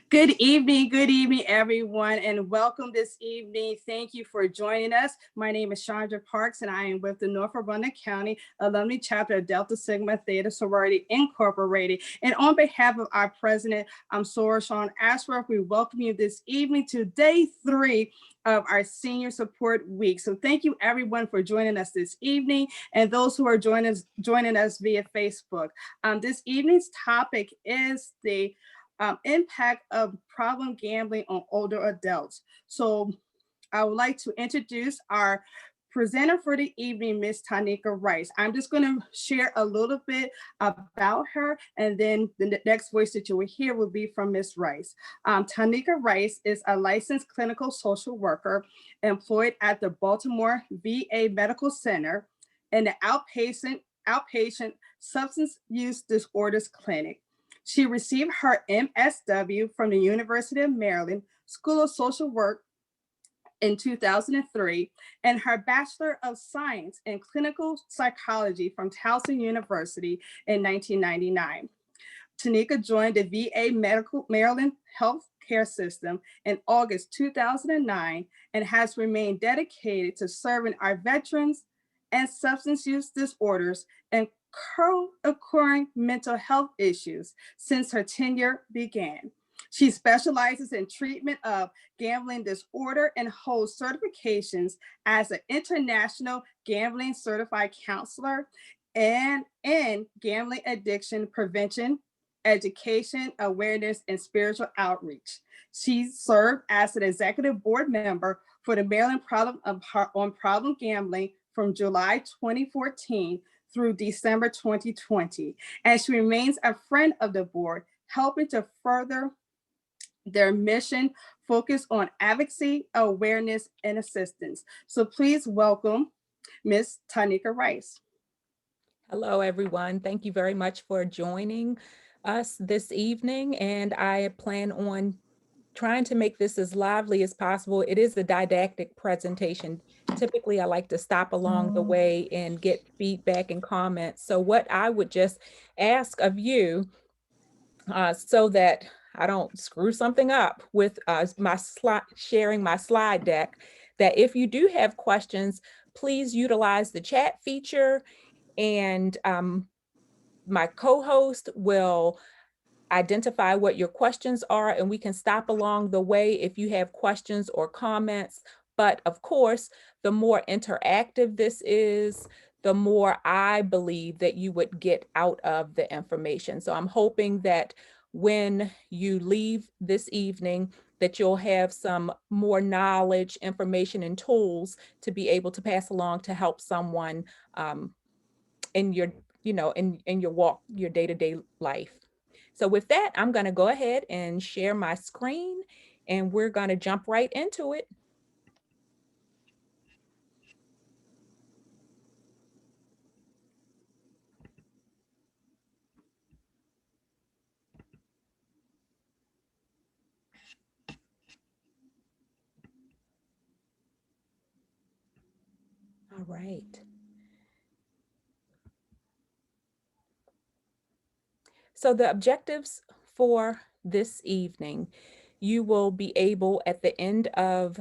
Good evening, everyone, and welcome this evening. Thank you for joining us. My name is Chandra Parks, and I am with the Norfolk County Alumni Chapter of Delta Sigma Theta Sorority Incorporated. And on behalf of our president, I'm Sora Sean Ashworth. We welcome you this evening to day 3 of our Senior Support Week. So thank you, everyone, for joining us this evening, and those who are joining us via Facebook. This evening's topic is the impact of problem gambling on older adults. So I would like to introduce our presenter for the evening, Ms. Tanika Rice. I'm just going to share a little bit about her, and then the next voice that you will hear will be from Ms. Rice. Tanika Rice is a licensed clinical social worker employed at the Baltimore VA Medical Center in the outpatient substance use disorders clinic. She received her MSW from the University of Maryland School of Social Work in 2003 and her Bachelor of Science in Clinical Psychology from Towson University in 1999. Tanika joined the VA Maryland Health Care System in August 2009 and has remained dedicated to serving our veterans and substance use disorders and co-occurring mental health issues since her tenure began. She specializes in treatment of gambling disorder and holds certifications as an international gambling certified counselor and in gambling addiction prevention, education, awareness, and spiritual outreach. She served as an executive board member for the Maryland on Problem Gambling from July 2014 through December 2020, and she remains a friend of the board, helping to further their mission focused on advocacy, awareness, and assistance. So please welcome Ms. Tanika Rice. Hello, everyone. Thank you very much for joining us this evening, and I plan on trying to make this as lively as possible. It is a didactic presentation. Typically, I like to stop along the way and get feedback and comments. So what I would just ask of you, so that I don't screw something up with sharing my slide deck, that if you do have questions, please utilize the chat feature, and my co-host will identify what your questions are, and we can stop along the way if you have questions or comments. But of course, the more interactive this is, the more I believe that you would get out of the information. So I'm hoping that when you leave this evening, that you'll have some more knowledge, information, and tools to be able to pass along to help someone in your, in your walk, your day-to-day life. So with that, I'm going to go ahead and share my screen, and we're going to jump right into it. All right. So the objectives for this evening, you will be able, at the end of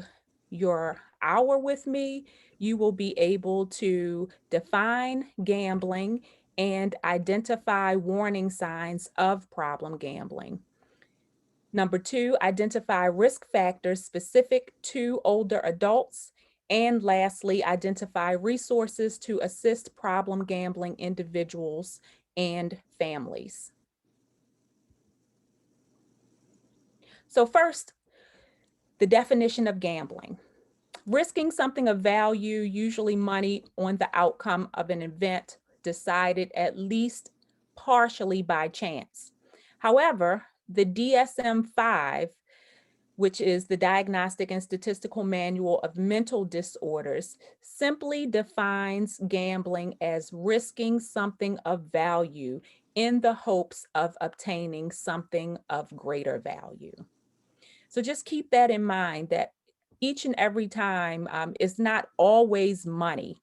your hour with me, you will be able to define gambling and identify warning signs of problem gambling. Number 2, identify risk factors specific to older adults. And lastly, identify resources to assist problem gambling individuals and families. So first, the definition of gambling. Risking something of value, usually money, on the outcome of an event decided at least partially by chance. However, the DSM-5, which is the Diagnostic and Statistical Manual of Mental Disorders, simply defines gambling as risking something of value in the hopes of obtaining something of greater value. So just keep that in mind, that each and every time is not always money.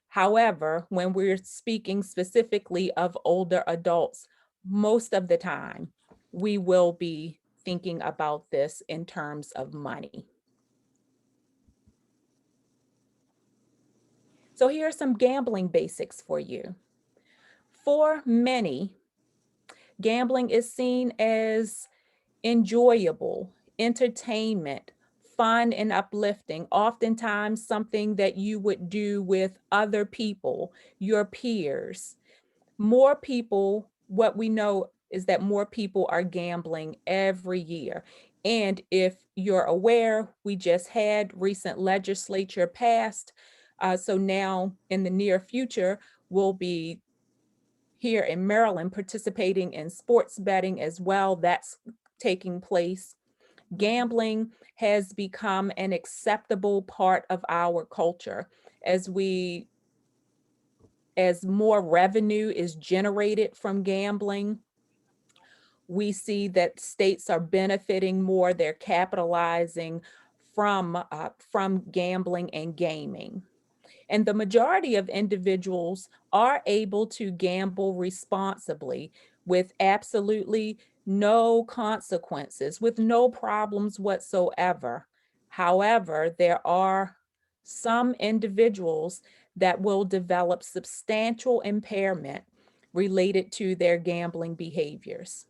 However, when we're speaking specifically of older adults, most of the time we will be thinking about this in terms of money. So here are some gambling basics for you. For many, gambling is seen as enjoyable, entertainment, fun and uplifting, oftentimes something that you would do with other people, your peers. More people, what we know is that more people are gambling every year. And if you're aware, we just had recent legislature passed. So now in the near future, we'll be here in Maryland participating in sports betting as well. That's taking place. Gambling has become an acceptable part of our culture as more revenue is generated from gambling. We see that states are benefiting more, they're capitalizing from gambling and gaming. And the majority of individuals are able to gamble responsibly with absolutely no consequences, with no problems whatsoever. However, there are some individuals that will develop substantial impairment related to their gambling behaviors.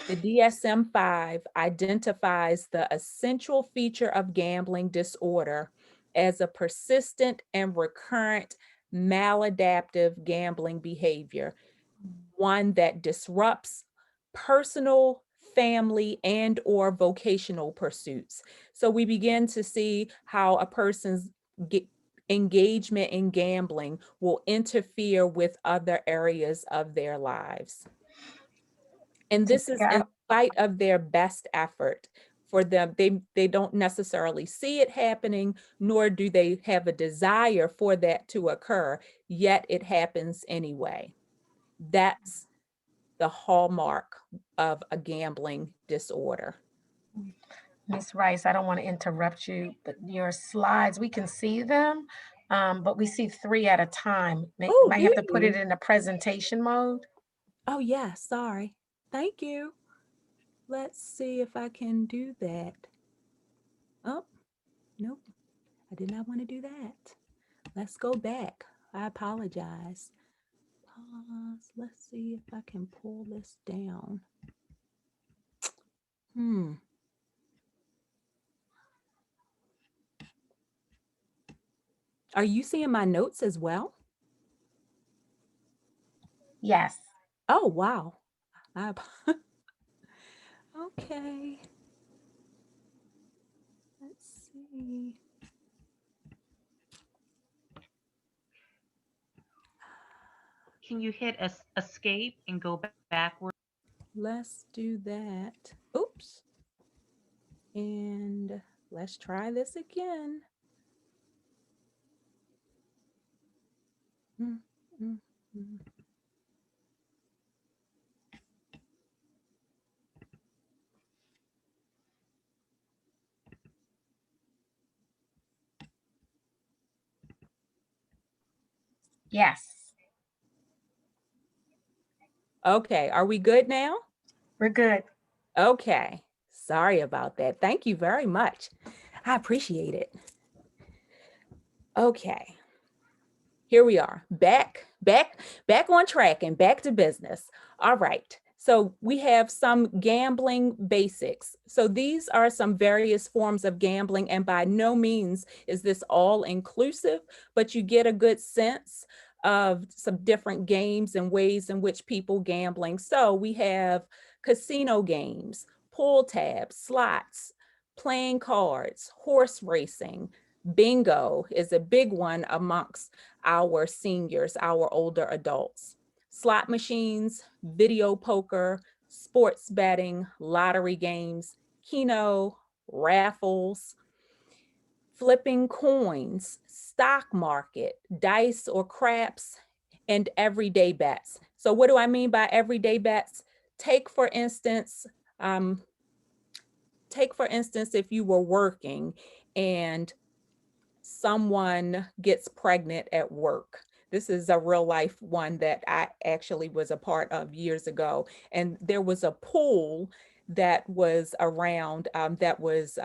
The DSM-5 identifies the essential feature of gambling disorder as a persistent and recurrent maladaptive gambling behavior, one that disrupts personal, family, and or vocational pursuits. So we begin to see how a person's engagement in gambling will interfere with other areas of their lives. And this is in spite of their best effort for them. They don't necessarily see it happening, nor do they have a desire for that to occur, yet it happens anyway. That's the hallmark of a gambling disorder. Ms. Rice, I don't want to interrupt you, but your slides, we can see them, but we see 3 at a time. Oh, Might do have to put it you? in a presentation mode. Oh, yeah, sorry. Thank you. Let's see if I can do that. Oh, nope. I did not want to do that. Let's go back. I apologize. Pause. Let's see if I can pull this down. Are you seeing my notes as well? Yes. Oh, wow. Okay. Let's see. Can you hit escape and go backward? Let's do that. Oops. And let's try this again. Mm, mm, mm. Yes. Okay, are we good now? We're good. Okay, sorry about that. Thank you very much. I appreciate it. Okay, here we are, back on track and back to business. All right, so we have some gambling basics. So these are some various forms of gambling, and by no means is this all inclusive, but you get a good sense of some different games and ways in which people gambling. So we have casino games, pull tabs, slots, playing cards, horse racing. Bingo is a big one amongst our seniors, our older adults. Slot machines, video poker, sports betting, lottery games, keno, raffles, flipping coins, stock market, dice or craps, and everyday bets. So what do I mean by everyday bets? Take for instance, if you were working and someone gets pregnant at work. This is a real life one that I actually was a part of years ago. And there was a pool that was around, that was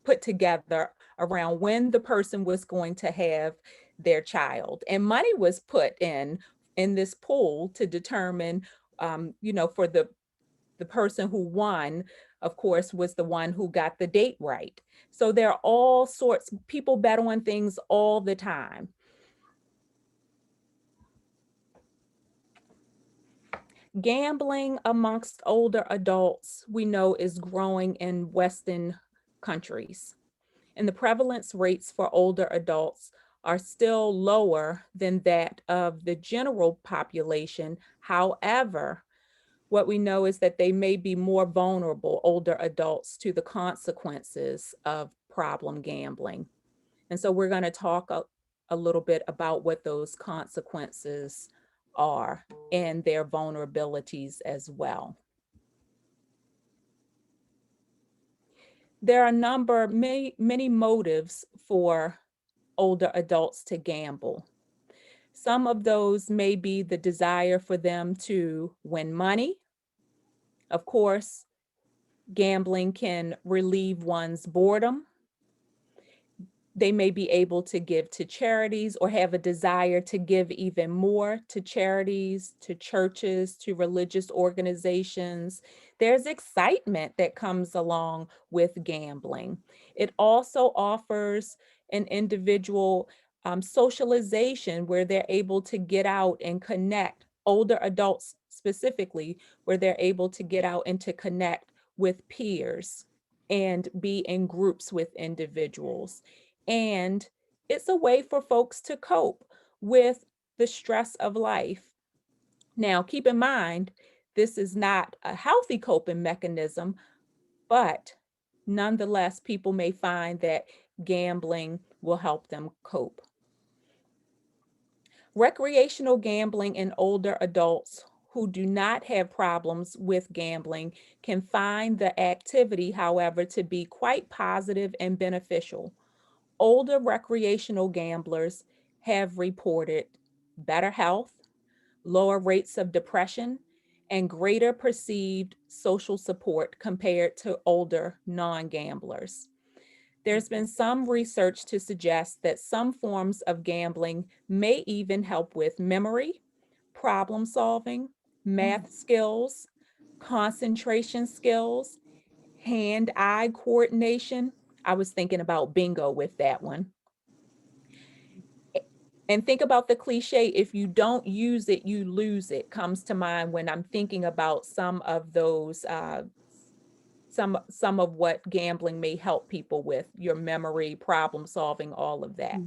put together around when the person was going to have their child. And money was put in this pool to determine, for the person who won, of course, was the one who got the date right. So there are all sorts, people bet on things all the time. Gambling amongst older adults, we know, is growing in Western countries. And the prevalence rates for older adults are still lower than that of the general population. However, what we know is that they may be more vulnerable, older adults, to the consequences of problem gambling. And so we're going to talk a little bit about what those consequences are and their vulnerabilities as well. There are many motives for older adults to gamble. Some of those may be the desire for them to win money. Of course, gambling can relieve one's boredom. They may be able to give to charities or have a desire to give even more to charities, to churches, to religious organizations. There's excitement that comes along with gambling. It also offers an individual socialization where they're able to get out and connect, older adults specifically, where they're able to get out and to connect with peers and be in groups with individuals. And it's a way for folks to cope with the stress of life. Now, keep in mind, this is not a healthy coping mechanism, but nonetheless, people may find that gambling will help them cope. Recreational gambling in older adults who do not have problems with gambling can find the activity, however, to be quite positive and beneficial. Older recreational gamblers have reported better health, lower rates of depression, and greater perceived social support compared to older non-gamblers. There's been some research to suggest that some forms of gambling may even help with memory, problem solving, math skills, concentration skills, hand-eye coordination. I was thinking about bingo with that one. And think about the cliche, if you don't use it, you lose it, comes to mind when I'm thinking about some of those, some of what gambling may help people with, your memory, problem solving, all of that.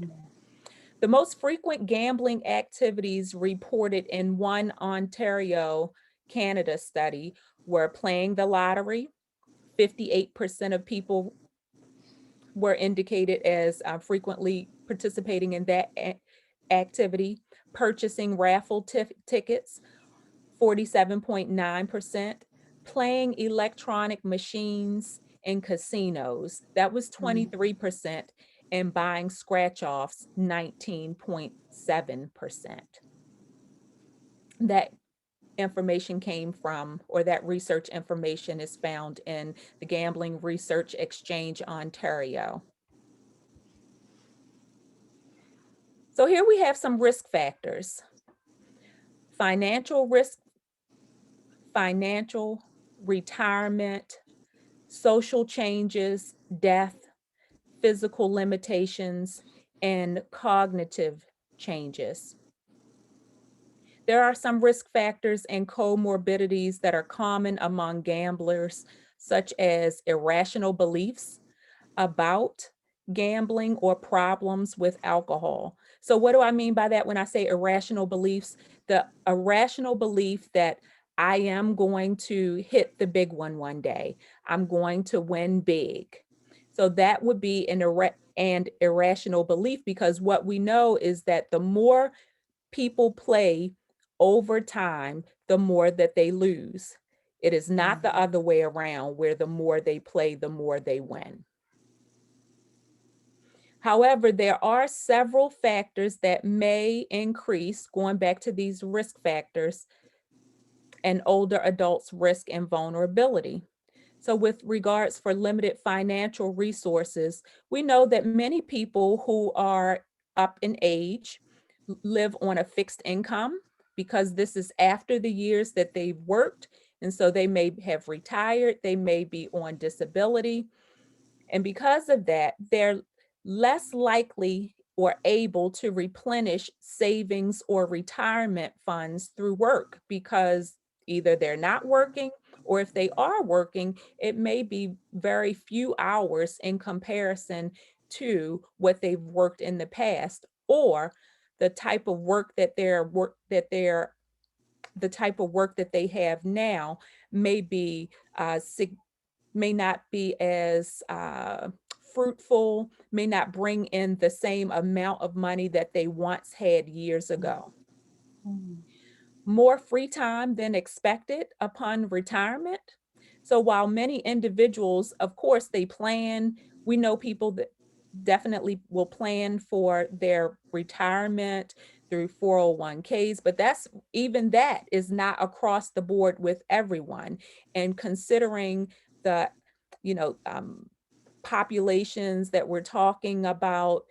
The most frequent gambling activities reported in one Ontario, Canada study were playing the lottery. 58% of people were indicated as frequently participating in that activity. Purchasing raffle tickets, 47.9%. Playing electronic machines in casinos, that was 23%. And buying scratch-offs, 19.7%. That information came from, or that research information is found in the Gambling Research Exchange, Ontario. So here we have some risk factors. Financial risk, financial, retirement, social changes, death, physical limitations, and cognitive changes. There are some risk factors and comorbidities that are common among gamblers, such as irrational beliefs about gambling or problems with alcohol. So what do I mean by that when I say irrational beliefs? The irrational belief that I am going to hit the big one day. I'm going to win big. So that would be an irrational belief, because what we know is that the more people play over time, the more that they lose. It is not the other way around, where the more they play, the more they win. However, there are several factors that may increase, going back to these risk factors, an older adult's risk and vulnerability. So with regards for limited financial resources, we know that many people who are up in age live on a fixed income because this is after the years that they've worked. And so they may have retired, they may be on disability. And because of that, they're less likely or able to replenish savings or retirement funds through work because either they're not working, or if they are working, it may be very few hours in comparison to what they've worked in the past, or the type of work that the type of work that they have now may be may not be as fruitful, may not bring in the same amount of money that they once had years ago. More free time than expected upon retirement. So while many individuals, of course, they plan, we know people that definitely will plan for their retirement through 401ks, but even that is not across the board with everyone. And considering the, you know, populations that we're talking about,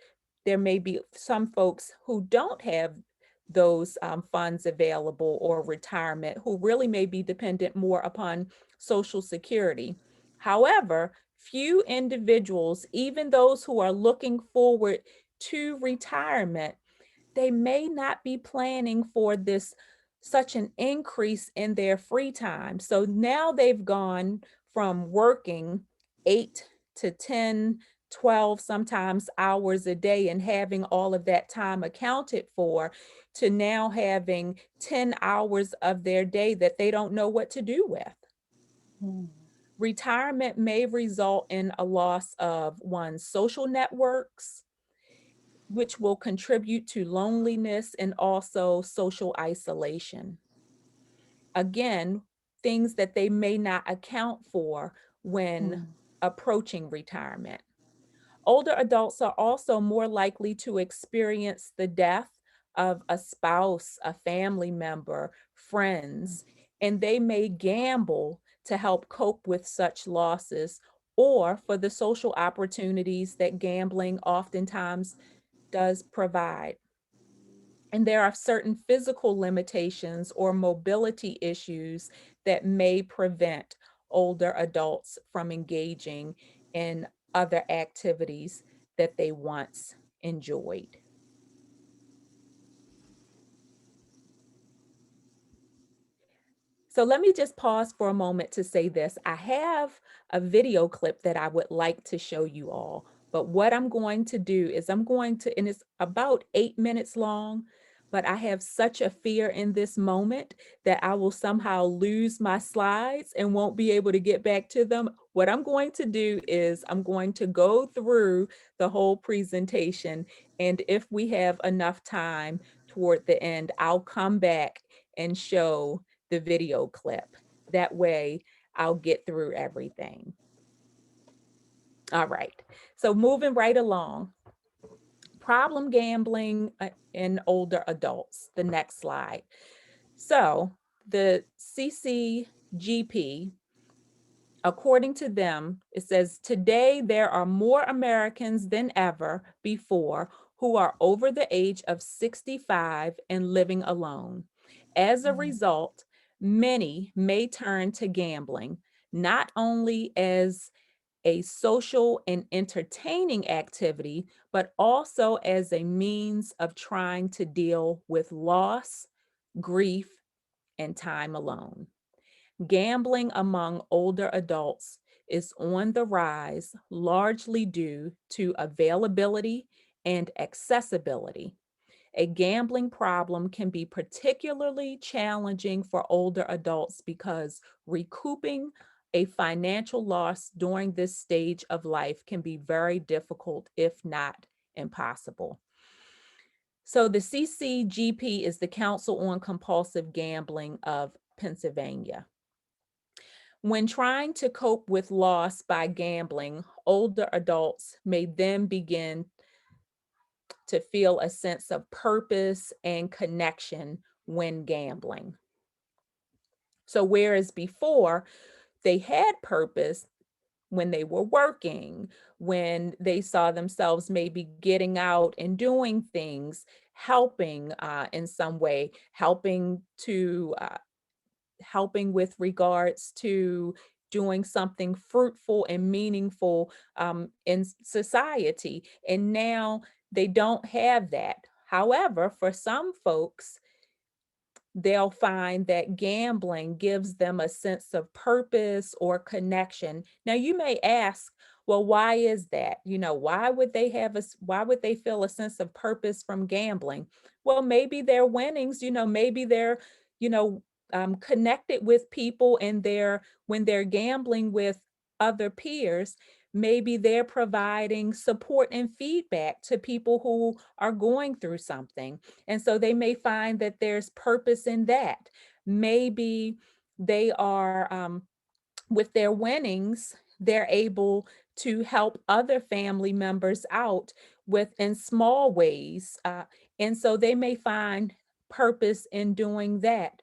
there may be some folks who don't have those funds available or retirement, who really may be dependent more upon Social Security. However, few individuals, even those who are looking forward to retirement, they may not be planning for this such an increase in their free time. So now they've gone from working 8 to 10, 12, sometimes hours a day and having all of that time accounted for, to now having 10 hours of their day that they don't know what to do with. Retirement may result in a loss of one's social networks, which will contribute to loneliness and also social isolation. Again, things that they may not account for when approaching retirement. Older adults are also more likely to experience the death of a spouse, a family member, friends, and they may gamble to help cope with such losses or for the social opportunities that gambling oftentimes does provide. And there are certain physical limitations or mobility issues that may prevent older adults from engaging in other activities that they once enjoyed. So let me just pause for a moment to say this. I have a video clip that I would like to show you all, but what I'm going to do is and it's about 8 minutes long, but I have such a fear in this moment that I will somehow lose my slides and won't be able to get back to them. What I'm going to do is I'm going to go through the whole presentation, and if we have enough time toward the end, I'll come back and show the video clip. That way I'll get through everything. All right, so moving right along. Problem gambling in older adults, the next slide. So the CCGP, according to them, it says, today there are more Americans than ever before who are over the age of 65 and living alone. As a result, many may turn to gambling, not only as a social and entertaining activity, but also as a means of trying to deal with loss, grief, and time alone. Gambling among older adults is on the rise, largely due to availability and accessibility. A gambling problem can be particularly challenging for older adults because recouping a financial loss during this stage of life can be very difficult, if not impossible. So the CCGP is the Council on Compulsive Gambling of Pennsylvania. When trying to cope with loss by gambling, older adults may then begin to feel a sense of purpose and connection when gambling. So whereas before, they had purpose when they were working, when they saw themselves maybe getting out and doing things, helping in some way, helping with regards to doing something fruitful and meaningful in society. And now they don't have that. However, for some folks, they'll find that gambling gives them a sense of purpose or connection. Now you may ask, well, why is that? Why would they why would they feel a sense of purpose from gambling? Well, maybe their winnings, maybe they're, you know, connected with people, and when they're gambling with other peers, maybe they're providing support and feedback to people who are going through something. And so they may find that there's purpose in that. Maybe they are, with their winnings, they're able to help other family members out in small ways. And so they may find purpose in doing that.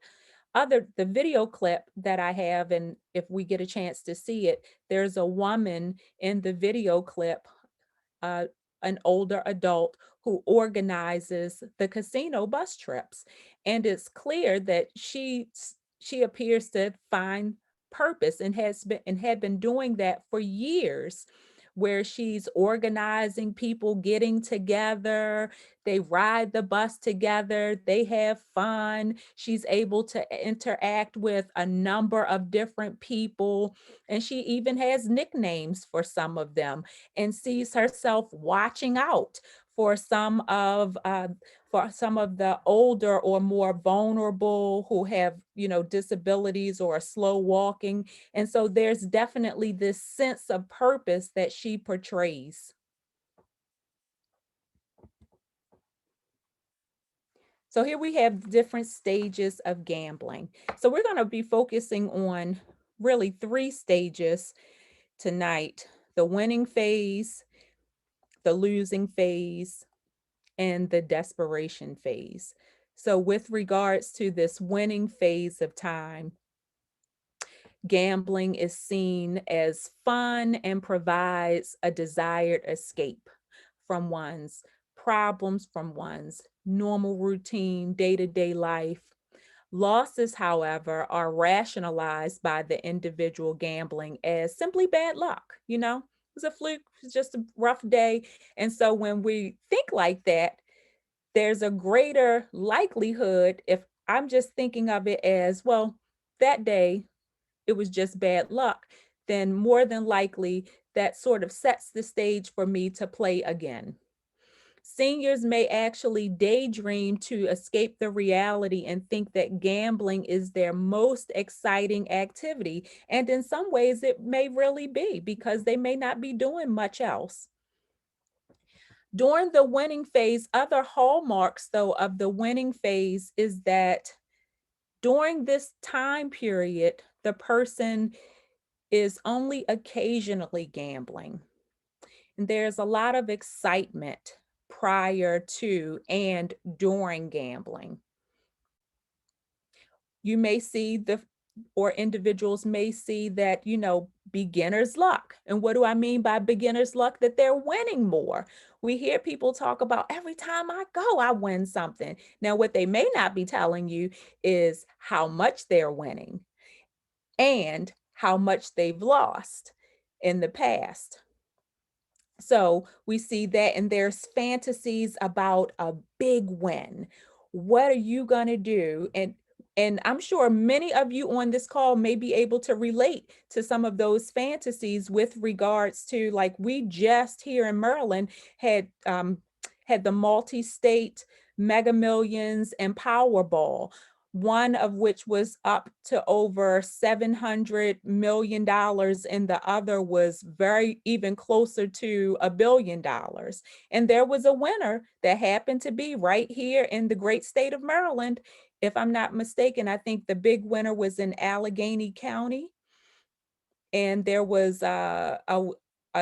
The video clip that I have, and if we get a chance to see it, there's a woman in the video clip, uh, an older adult who organizes the casino bus trips. And it's clear that she appears to find purpose, and had been doing that for years, where she's organizing people getting together. They ride the bus together, they have fun. She's able to interact with a number of different people, and she even has nicknames for some of them, and sees herself watching out for some of the older or more vulnerable who have, disabilities or are slow walking. And so there's definitely this sense of purpose that she portrays. So here we have different stages of gambling. So we're going to be focusing on really 3 stages tonight: the winning phase, the losing phase, and the desperation phase. So with regards to this winning phase of time, gambling is seen as fun and provides a desired escape from one's problems, from one's normal routine, day-to-day life. Losses, however, are rationalized by the individual gambling as simply bad luck. It's a fluke, it's just a rough day. And so when we think like that, there's a greater likelihood, if I'm just thinking of it as, well, that day it was just bad luck, then more than likely that sort of sets the stage for me to play again. Seniors may actually daydream to escape the reality and think that gambling is their most exciting activity. And in some ways, it may really be, because they may not be doing much else. During the winning phase, other hallmarks, though, of the winning phase is that during this time period, the person is only occasionally gambling. And there's a lot of excitement prior to and during gambling. You may see or individuals may see that, beginner's luck. And what do I mean by beginner's luck? That they're winning more. We hear people talk about, every time I go, I win something. Now, what they may not be telling you is how much they're winning and how much they've lost in the past. So we see that, and there's fantasies about a big win. What are you going to do? And I'm sure many of you on this call may be able to relate to some of those fantasies with regards to, like, we just here in Maryland had the multi-state Mega Millions and Powerball, one of which was up to over $700 million, and the other was even closer to $1 billion. And there was a winner that happened to be right here in the great state of Maryland. If I'm not mistaken, I think the big winner was in Allegheny County, and there was a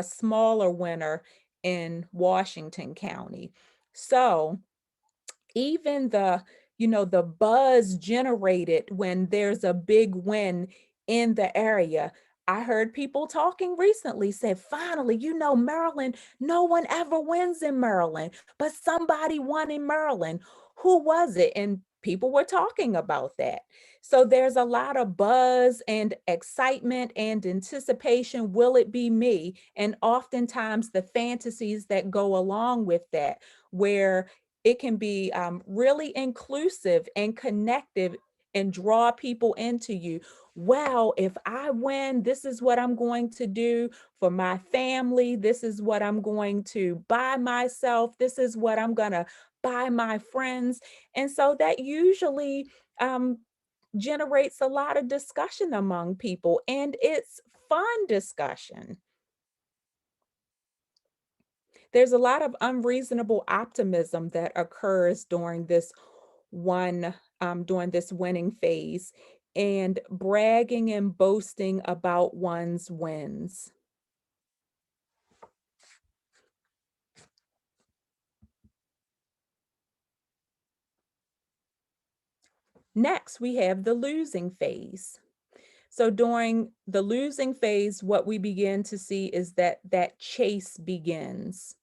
smaller winner in Washington County. So even the buzz generated when there's a big win in the area. I heard people talking recently said, finally, Maryland, no one ever wins in Maryland, but somebody won in Maryland. Who was it? And people were talking about that. So there's a lot of buzz and excitement and anticipation. Will it be me? And oftentimes the fantasies that go along with that, where it can be really inclusive and connective and draw people into you. Wow, if I win, this is what I'm going to do for my family. This is what I'm going to buy myself. This is what I'm going to buy my friends. And so that usually generates a lot of discussion among people, and it's fun discussion. There's a lot of unreasonable optimism that occurs during this winning phase, and bragging and boasting about one's wins. Next, we have the losing phase. So during the losing phase, what we begin to see is that chase begins.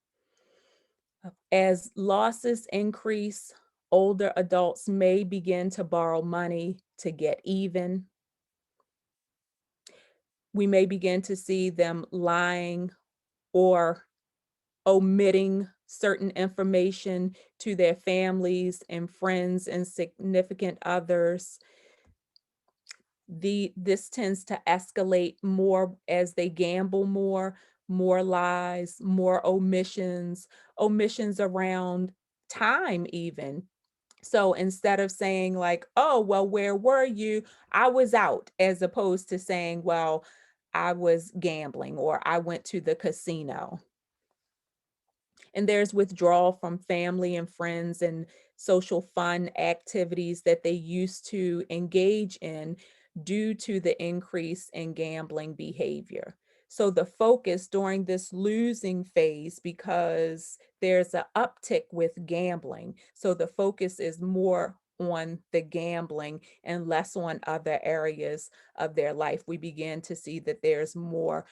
As losses increase, older adults may begin to borrow money to get even. We may begin to see them lying or omitting certain information to their families and friends and significant others. This tends to escalate more as they gamble more lies, more omissions around time even. So instead of saying like, oh, well, where were you? I was out, as opposed to saying, well, I was gambling or I went to the casino. And there's withdrawal from family and friends and social fun activities that they used to engage in due to the increase in gambling behavior. So the focus during this losing phase, because there's an uptick with gambling, so the focus is more on the gambling and less on other areas of their life. We begin to see that there's more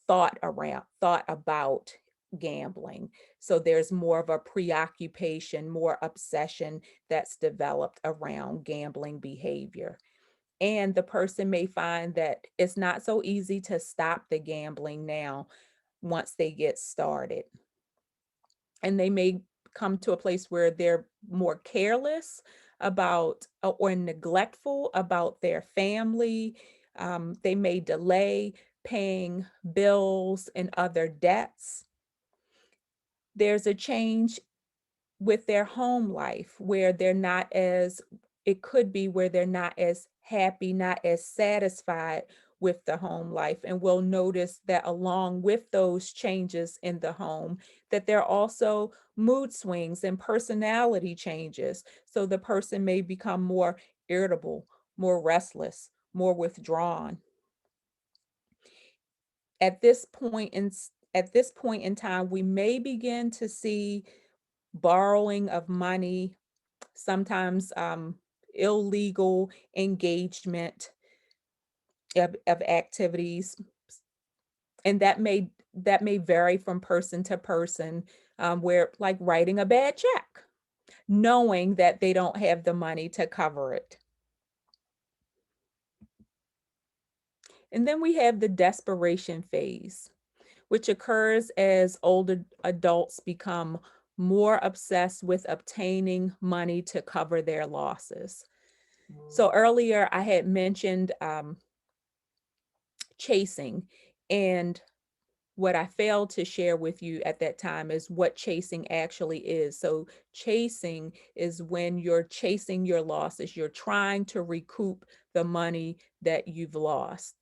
thought about gambling. So there's more of a preoccupation, more obsession that's developed around gambling behavior. And the person may find that it's not so easy to stop the gambling now once they get started. And they may come to a place where they're more careless about or neglectful about their family. They may delay paying bills and other debts. There's a change with their home life where it could be where they're not as happy, not as satisfied with the home life. And we'll notice that along with those changes in the home, that there are also mood swings and personality changes. So the person may become more irritable, more restless, more withdrawn. At this point in time, we may begin to see borrowing of money, sometimes illegal engagement of activities. And that may vary from person to person, where like writing a bad check, knowing that they don't have the money to cover it. And then we have the desperation phase, which occurs as older adults become more obsessed with obtaining money to cover their losses. So earlier I had mentioned chasing, and what I failed to share with you at that time is what chasing actually is. So chasing is when you're chasing your losses. You're trying to recoup the money that you've lost,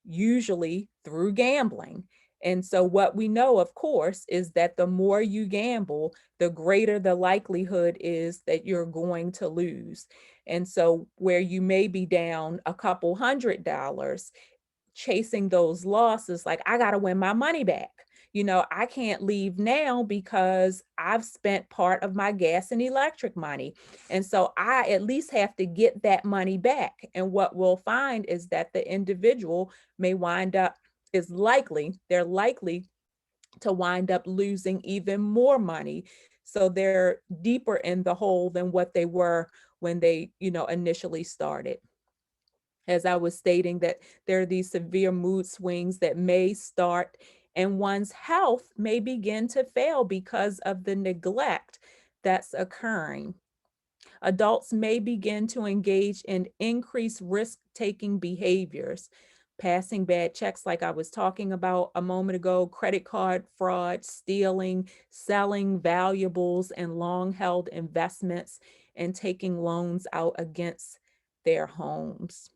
usually through gambling. And so what we know, of course, is that the more you gamble, the greater the likelihood is that you're going to lose. And so where you may be down a couple $100, chasing those losses, like, I got to win my money back. I can't leave now because I've spent part of my gas and electric money. And so I at least have to get that money back. And what we'll find is that the individual may wind up, they're likely to wind up losing even more money. So they're deeper in the hole than what they were when they, initially started. As I was stating, that there are these severe mood swings that may start, and one's health may begin to fail because of the neglect that's occurring. Adults may begin to engage in increased risk-taking behaviors, passing bad checks like I was talking about a moment ago, credit card fraud, stealing, selling valuables and long-held investments, and taking loans out against their homes.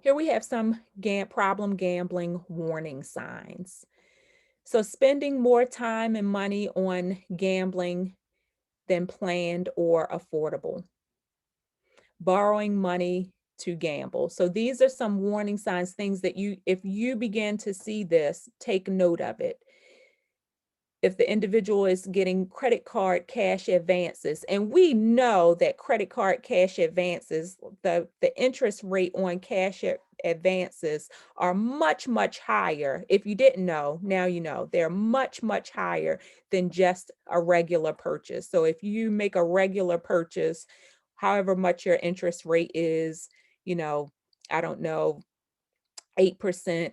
Here we have some problem gambling warning signs. So spending more time and money on gambling than planned or affordable. Borrowing money to gamble. So these are some warning signs, things that if you begin to see this, take note of it. If the individual is getting credit card cash advances, and we know that credit card cash advances, the interest rate on cash advances are much, much higher. If you didn't know, now you know, they're much, much higher than just a regular purchase. So if you make a regular purchase, however much your interest rate is, I don't know, 8%,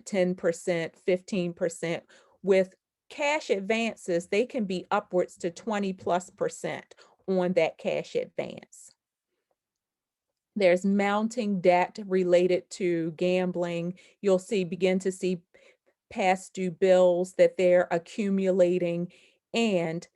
10%, 15%. With cash advances, they can be upwards to 20+% on that cash advance. There's mounting debt related to gambling. You'll begin to see past due bills that they're accumulating, and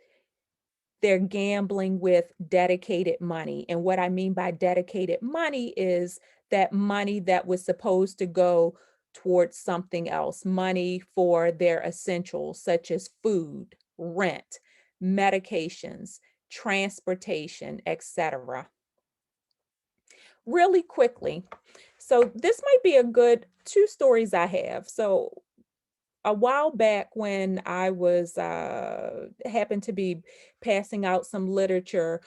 they're gambling with dedicated money. And what I mean by dedicated money is that money that was supposed to go towards something else, money for their essentials, such as food, rent, medications, transportation, etc. Really quickly, so this might be a good 2 stories I have. So a while back, when I was happened to be passing out some literature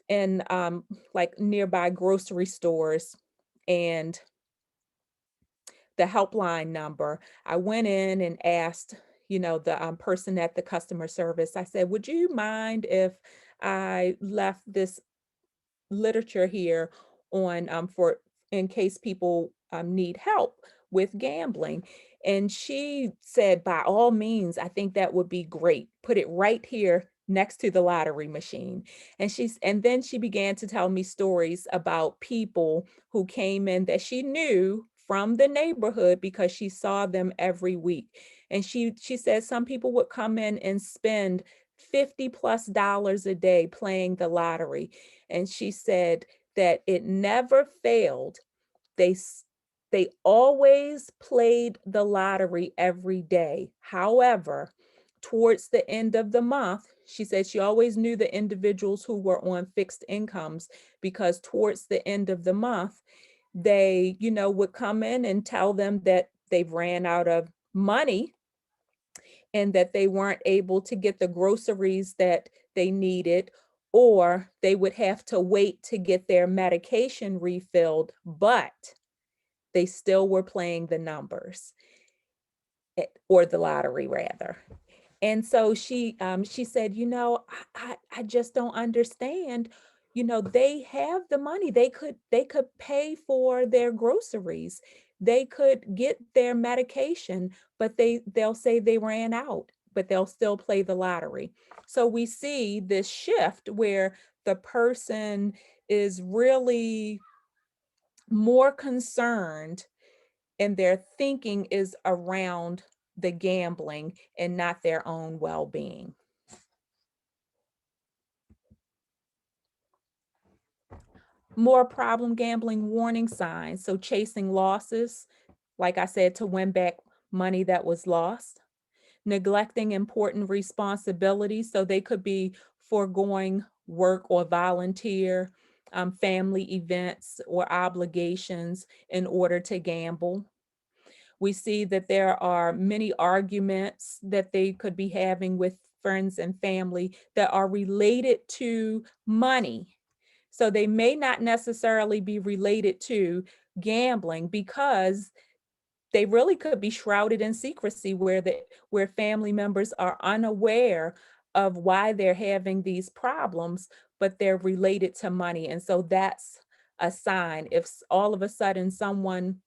in like nearby grocery stores, and the helpline number, I went in and asked, the person at the customer service, I said, would you mind if I left this literature here on for in case people need help with gambling? And she said, by all means, I think that would be great. Put it right here next to the lottery machine. And then she began to tell me stories about people who came in that she knew from the neighborhood because she saw them every week. And she said some people would come in and spend $50+ a day playing the lottery. And she said that it never failed. They always played the lottery every day. However, towards the end of the month, she said she always knew the individuals who were on fixed incomes, because towards the end of the month, they, would come in and tell them that they've ran out of money and that they weren't able to get the groceries that they needed, or they would have to wait to get their medication refilled, but they still were playing the numbers, or the lottery rather. And so she said, I just don't understand. They have the money. They could pay for their groceries. They could get their medication, but they'll say they ran out, but they'll still play the lottery. So we see this shift where the person is really more concerned, and their thinking is around the gambling and not their own well-being. More problem gambling warning signs. So chasing losses, like I said, to win back money that was lost. Neglecting important responsibilities. So they could be foregoing work or volunteer family events or obligations in order to gamble. We see that there are many arguments that they could be having with friends and family that are related to money. So they may not necessarily be related to gambling because they really could be shrouded in secrecy where family members are unaware of why they're having these problems, but they're related to money. And so that's a sign. If all of a sudden someone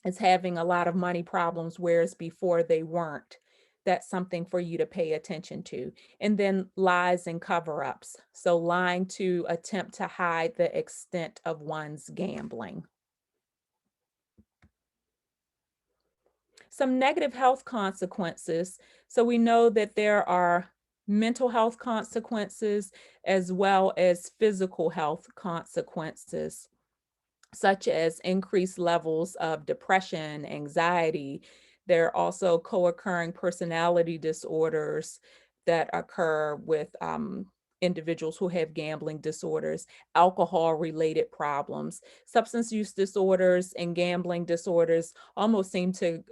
is having a lot of money problems, whereas before they weren't, that's something for you to pay attention to. And then lies and cover-ups. So lying to attempt to hide the extent of one's gambling. Some negative health consequences. So we know that there are mental health consequences as well as physical health consequences, such as increased levels of depression, anxiety. There are also co-occurring personality disorders that occur with individuals who have gambling disorders, alcohol-related problems, substance use disorders and gambling disorders almost seem to,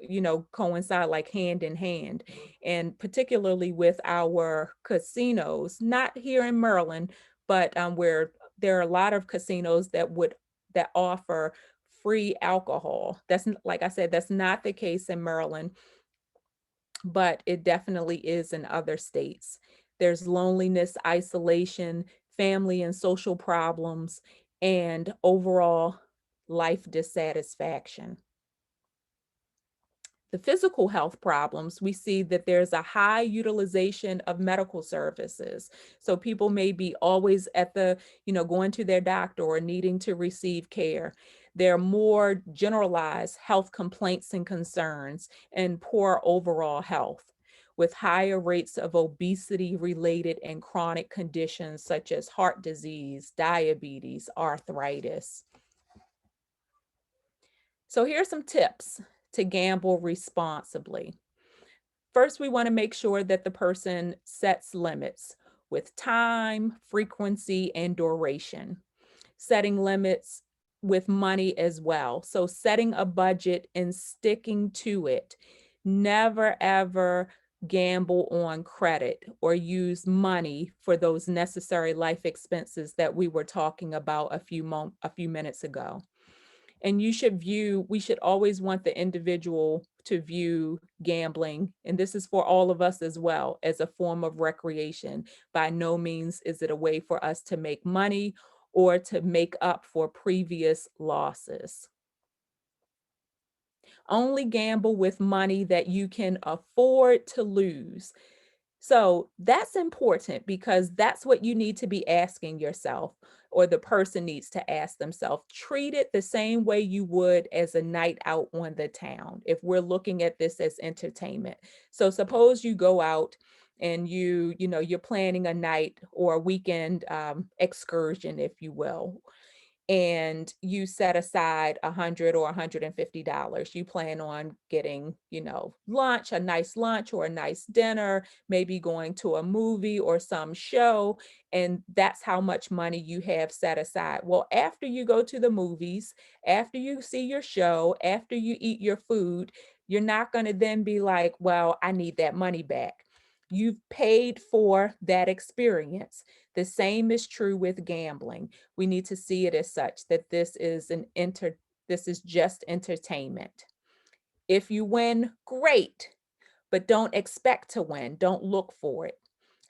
coincide like hand in hand. And particularly with our casinos, not here in Maryland, but where there are a lot of casinos that offer free alcohol. That's, like I said, that's not the case in Maryland, but it definitely is in other states. There's loneliness, isolation, family and social problems, and overall life dissatisfaction. The physical health problems, we see that there's a high utilization of medical services. So people may be always at going to their doctor or needing to receive care. There are more generalized health complaints and concerns and poor overall health, with higher rates of obesity-related and chronic conditions such as heart disease, diabetes, arthritis. So here's some tips to gamble responsibly. First, we want to make sure that the person sets limits with time, frequency, and duration. Setting limits with money as well. So setting a budget and sticking to it. Never, ever gamble on credit or use money for those necessary life expenses that we were talking about a few minutes ago. And we should always want the individual to view gambling, and this is for all of us as well, as a form of recreation. By no means is it a way for us to make money or to make up for previous losses. Only gamble with money that you can afford to lose. So that's important because that's what you need to be asking yourself, or the person needs to ask themselves. Treat it the same way you would as a night out on the town, if we're looking at this as entertainment. So suppose you go out and you're planning a night or a weekend excursion, if you will, and you set aside $100 or $150. You plan on getting, lunch, a nice lunch or a nice dinner, maybe going to a movie or some show, and that's how much money you have set aside. Well, after you go to the movies, after you see your show, after you eat your food, you're not going to then be like, well, I need that money back. You've paid for that experience. The same is true with gambling. We need to see it as such, that this is just entertainment. If you win, great, but don't expect to win. Don't look for it.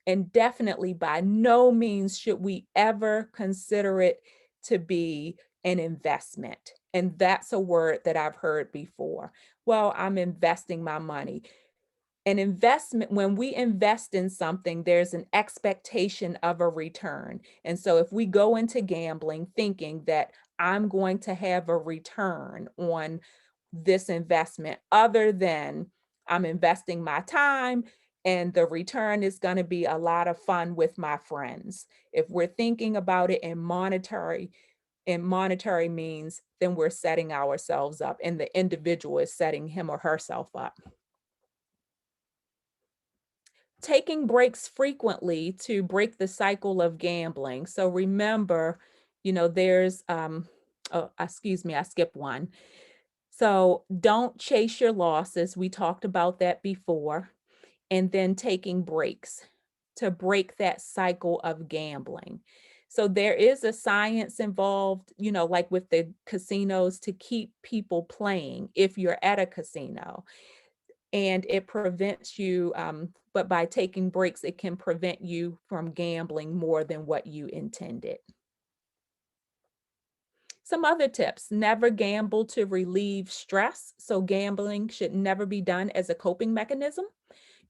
And definitely by no means should we ever consider it to be an investment. And that's a word that I've heard before. Well, I'm investing my money. An investment, when we invest in something, there's an expectation of a return. And so if we go into gambling thinking that I'm going to have a return on this investment, other than I'm investing my time and the return is going to be a lot of fun with my friends. If we're thinking about it in monetary means, then we're setting ourselves up, and the individual is setting him or herself up. Taking breaks frequently to break the cycle of gambling. So remember, there's, oh, excuse me, I skipped one. So don't chase your losses. We talked about that before. And then taking breaks to break that cycle of gambling. So there is a science involved, like with the casinos, to keep people playing if you're at a casino. And it prevents you, but by taking breaks, it can prevent you from gambling more than what you intended. Some other tips: never gamble to relieve stress. So gambling should never be done as a coping mechanism.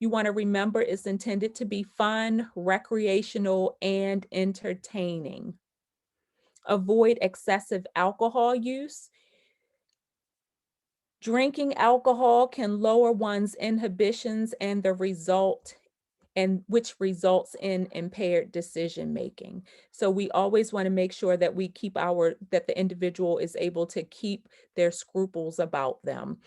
You want to remember it's intended to be fun, recreational, and entertaining. Avoid excessive alcohol use. Drinking alcohol can lower one's inhibitions which results in impaired decision making. So we always want to make sure that that the individual is able to keep their scruples about them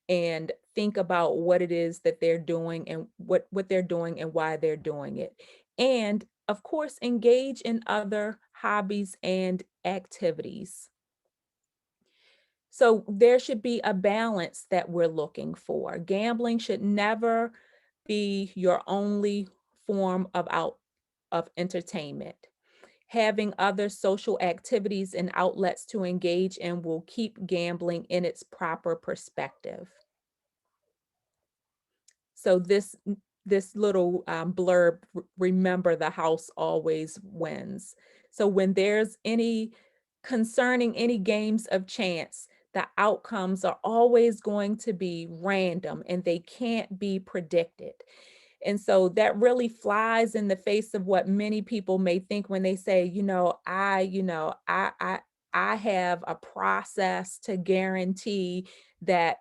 and think about what it is that they're doing and what they're doing and why they're doing it. And of course, engage in other hobbies and activities. So there should be a balance that we're looking for. Gambling should never be your only form of entertainment. Having other social activities and outlets to engage in will keep gambling in its proper perspective. So this little blurb, remember the house always wins. So when there's any games of chance, the outcomes are always going to be random and they can't be predicted. And so that really flies in the face of what many people may think when they say, I have a process to guarantee that,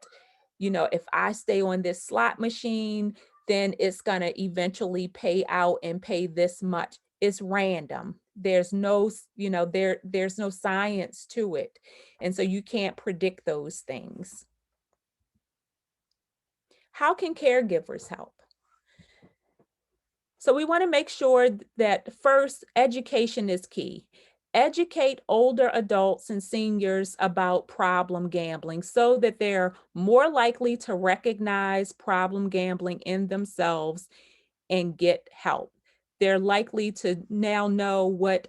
if I stay on this slot machine, then it's going to eventually pay out and pay this much. It's random. There's no, there's no science to it. And so you can't predict those things. How can caregivers help? So we want to make sure that first, education is key. Educate older adults and seniors about problem gambling so that they're more likely to recognize problem gambling in themselves and get help. They're likely to now know what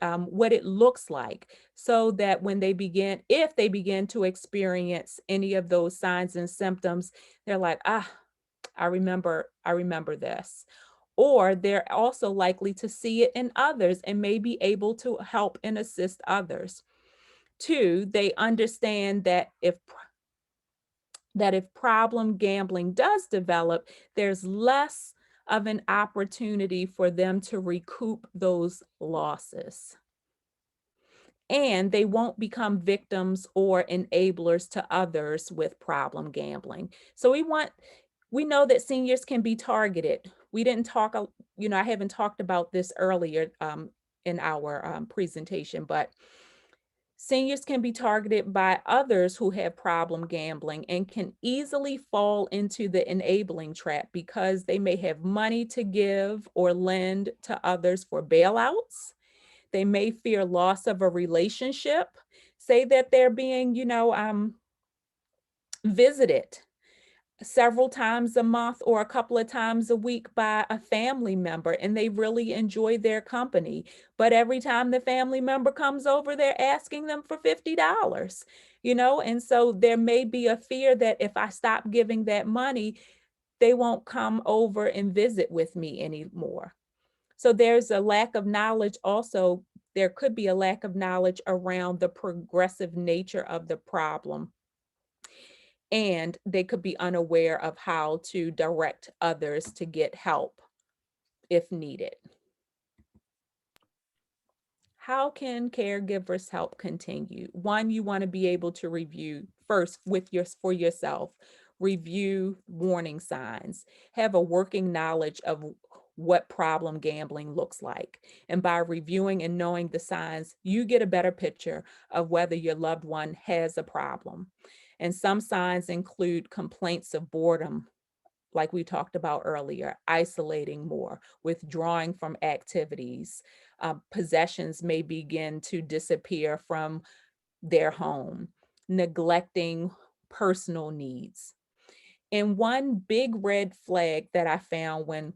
it looks like, so that when if they begin to experience any of those signs and symptoms, they're like, I remember this. Or they're also likely to see it in others and may be able to help and assist others. Two, they understand that if problem gambling does develop, there's less of an opportunity for them to recoup those losses. And they won't become victims or enablers to others with problem gambling. So we know that seniors can be targeted. We didn't talk, I haven't talked about this earlier in our presentation, but seniors can be targeted by others who have problem gambling and can easily fall into the enabling trap because they may have money to give or lend to others for bailouts. They may fear loss of a relationship, say that they're being, visited several times a month or a couple of times a week by a family member, and they really enjoy their company. But every time the family member comes over, they're asking them for $50, and so there may be a fear that if I stop giving that money, they won't come over and visit with me anymore. So there's a lack of knowledge also. There could be a lack of knowledge around the progressive nature of the problem. And they could be unaware of how to direct others to get help if needed. How can caregivers help continue? One, you want to be able to review first for yourself, review warning signs, have a working knowledge of what problem gambling looks like. And by reviewing and knowing the signs, you get a better picture of whether your loved one has a problem. And some signs include complaints of boredom, like we talked about earlier, isolating more, withdrawing from activities. Possessions may begin to disappear from their home, neglecting personal needs. And one big red flag that I found when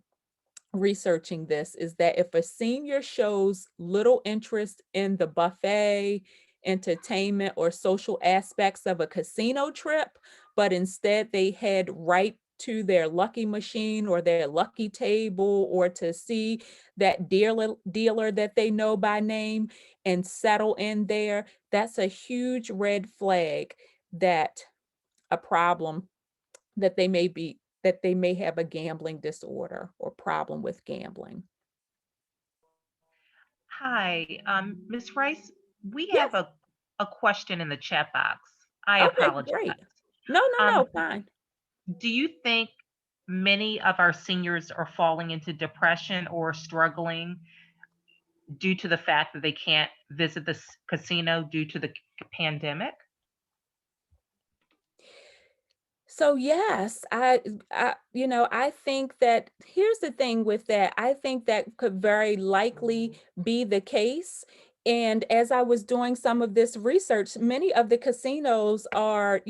researching this is that if a senior shows little interest in the buffet, entertainment, or social aspects of a casino trip, but instead they head right to their lucky machine or their lucky table or to see that dealer that they know by name and settle in there, that's a huge red flag that a problem that they may have a gambling disorder or problem with gambling. Hi, Ms. Rice. We have Yes. a question in the chat box. I Okay, apologize. great. No, Um, fine. do you think many of our seniors are falling into depression or struggling due to the fact that they can't visit the casino due to the pandemic? So yes, I think that here's the thing with that. I think that could very likely be the case. And as I was doing some of this research, many of the casinos are,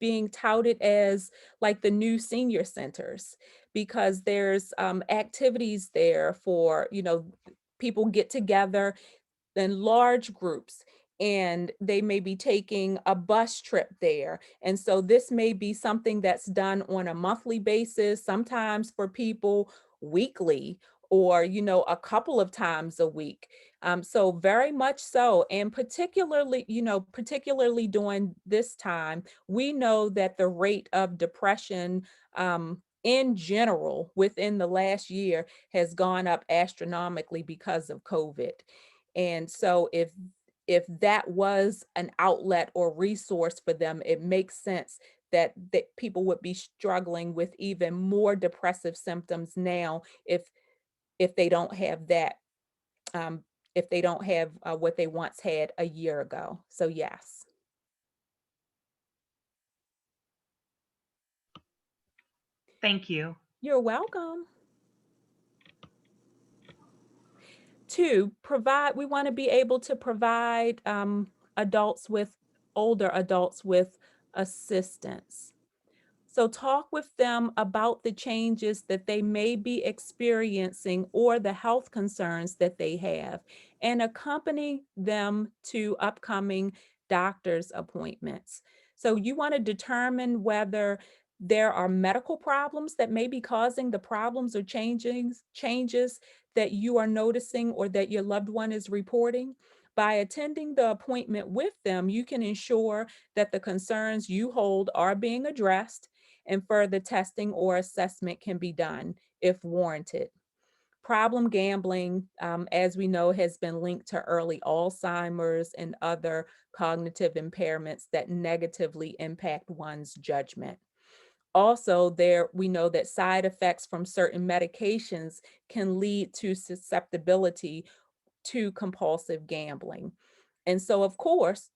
being touted as like the new senior centers because there's activities there for, people get together in large groups and they may be taking a bus trip there. And so this may be something that's done on a monthly basis, sometimes for people weekly or, a couple of times a week. So very much so. And particularly during this time, we know that the rate of depression in general within the last year has gone up astronomically because of COVID. And so if that was an outlet or resource for them, it makes sense that people would be struggling with even more depressive symptoms now if they don't have that, um, if they don't have what they once had a year ago. So yes. Thank you. You're welcome. Two, we want to be able to provide older adults with assistance. So talk with them about the changes that they may be experiencing or the health concerns that they have, and accompany them to upcoming doctor's appointments. So you want to determine whether there are medical problems that may be causing the problems or changes that you are noticing or that your loved one is reporting. By attending the appointment with them, you can ensure that the concerns you hold are being addressed and further testing or assessment can be done if warranted. Problem gambling, as we know, has been linked to early Alzheimer's and other cognitive impairments that negatively impact one's judgment. Also, we know that side effects from certain medications can lead to susceptibility to compulsive gambling. And so, of course,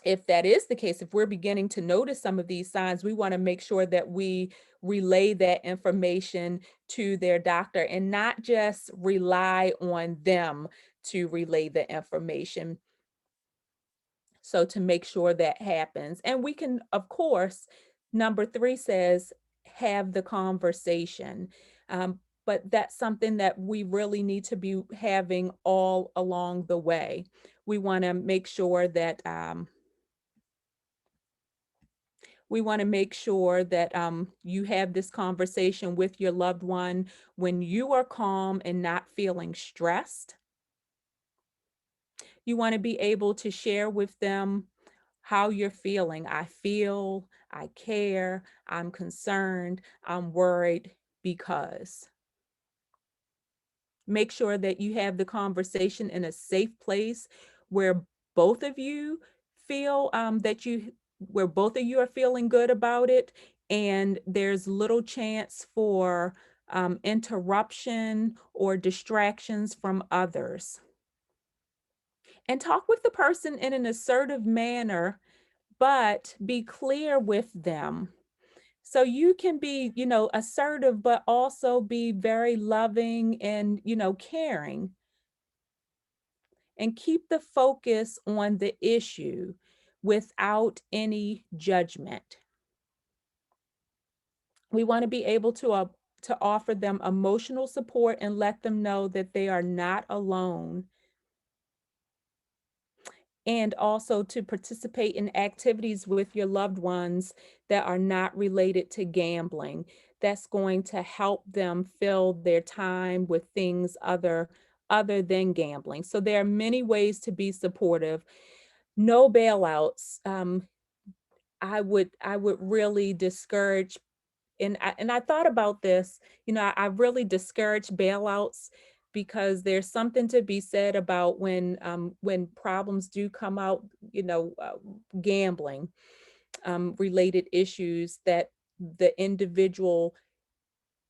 if that is the case, if we're beginning to notice some of these signs, we want to make sure that we relay that information to their doctor and not just rely on them to relay the information. So to make sure that happens. And we can, of course, number 3 says, have the conversation. But that's something that we really need to be having all along the way. We want to make sure that you have this conversation with your loved one when you are calm and not feeling stressed. You want to be able to share with them how you're feeling. I care, I'm concerned, I'm worried because. Make sure that you have the conversation in a safe place where both of you feel where both of you are feeling good about it, and there's little chance for interruption or distractions from others. And talk with the person in an assertive manner, but be clear with them. So you can be, assertive, but also be very loving and, caring, and keep the focus on the issue without any judgment. We want to be able to offer them emotional support and let them know that they are not alone, and also to participate in activities with your loved ones that are not related to gambling. That's going to help them fill their time with things other than gambling. So there are many ways to be supportive. No bailouts. I would really discourage, and I thought about this. I really discourage bailouts, because there's something to be said about when problems do come out, gambling related issues, that the individual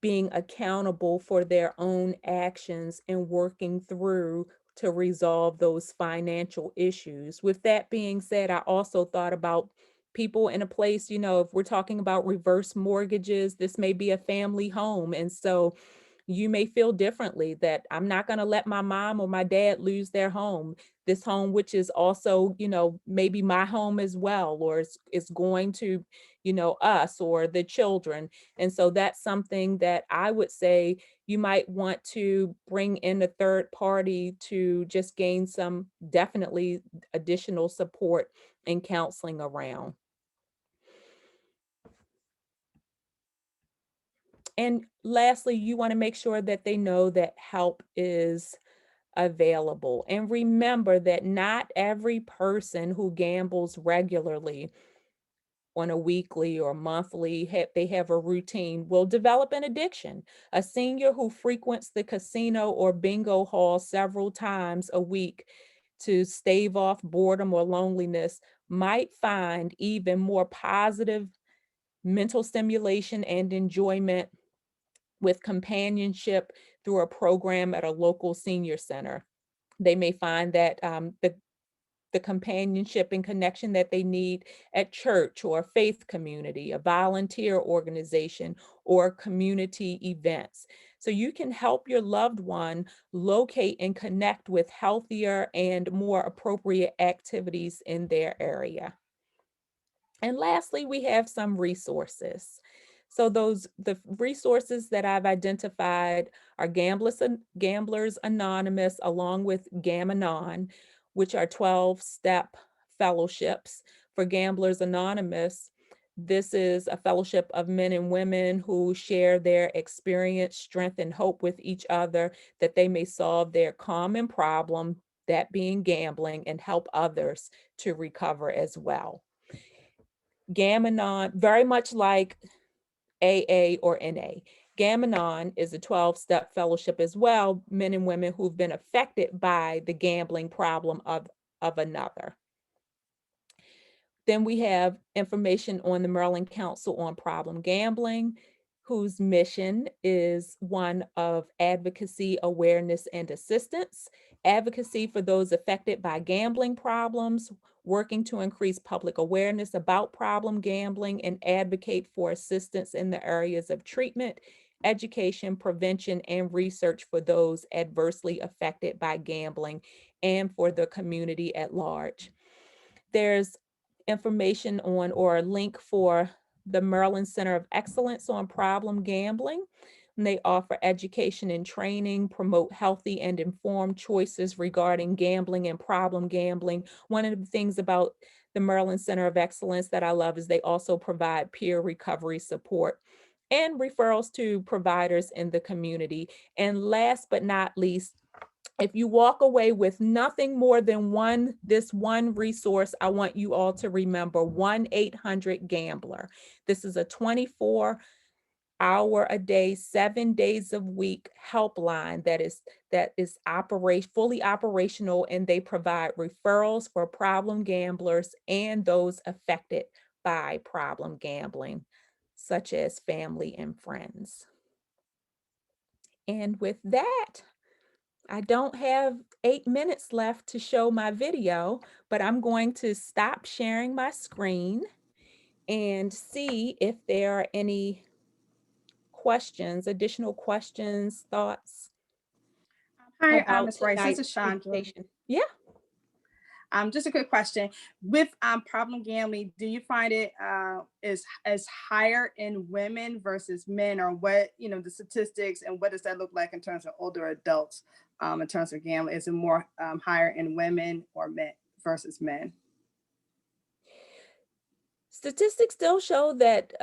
being accountable for their own actions and working through to resolve those financial issues. With that being said, I also thought about people in a place, if we're talking about reverse mortgages, this may be a family home. And so you may feel differently, that I'm not going to let my mom or my dad lose their home. This home, which is also, maybe my home as well, or is going to, us or the children. And so that's something that I would say you might want to bring in a third party to just gain some definitely additional support and counseling around. And lastly, you want to make sure that they know that help is available. And remember that not every person who gambles regularly on a weekly or monthly, they have a routine, will develop an addiction. A senior who frequents the casino or bingo hall several times a week to stave off boredom or loneliness might find even more positive mental stimulation and enjoyment with companionship through a program at a local senior center. They may find that the companionship and connection that they need at church or faith community, a volunteer organization, or community events. So you can help your loved one locate and connect with healthier and more appropriate activities in their area. And lastly, we have some resources. So the resources that I've identified are Gamblers Anonymous, along with Gam-Anon, which are 12-step fellowships. For Gamblers Anonymous, this is a fellowship of men and women who share their experience, strength, and hope with each other, that they may solve their common problem, that being gambling, and help others to recover as well. Gam-Anon, very much like AA or NA. Gam-Anon is a 12-step fellowship as well, men and women who've been affected by the gambling problem of another. Then we have information on the Maryland Council on Problem Gambling, whose mission is one of advocacy, awareness, and assistance. Advocacy for those affected by gambling problems, working to increase public awareness about problem gambling, and advocate for assistance in the areas of treatment, education, prevention, and research for those adversely affected by gambling and for the community at large. There's information on, or a link for, the Maryland Center of Excellence on Problem Gambling. And they offer education and training, promote healthy and informed choices regarding gambling and problem gambling. One of the things about the Maryland Center of Excellence that I love is they also provide peer recovery support and referrals to providers in the community. And last but not least, if you walk away with nothing more than this one resource, I want you all to remember 1-800-GAMBLER. This is a 24-hour-a-day, 7 days a week helpline that is fully operational, and they provide referrals for problem gamblers and those affected by problem gambling, such as family and friends. And with that, I don't have 8 minutes left to show my video, but I'm going to stop sharing my screen and see if there are any questions, additional questions, thoughts Hi, about Ms. Rice. This is tonight's Chandra. presentation. Yeah. Just a quick question. With problem gambling, do you find it is higher in women versus men, or what, the statistics, and what does that look like in terms of older adults in terms of gambling? Is it more higher in women or men versus men? Statistics still show that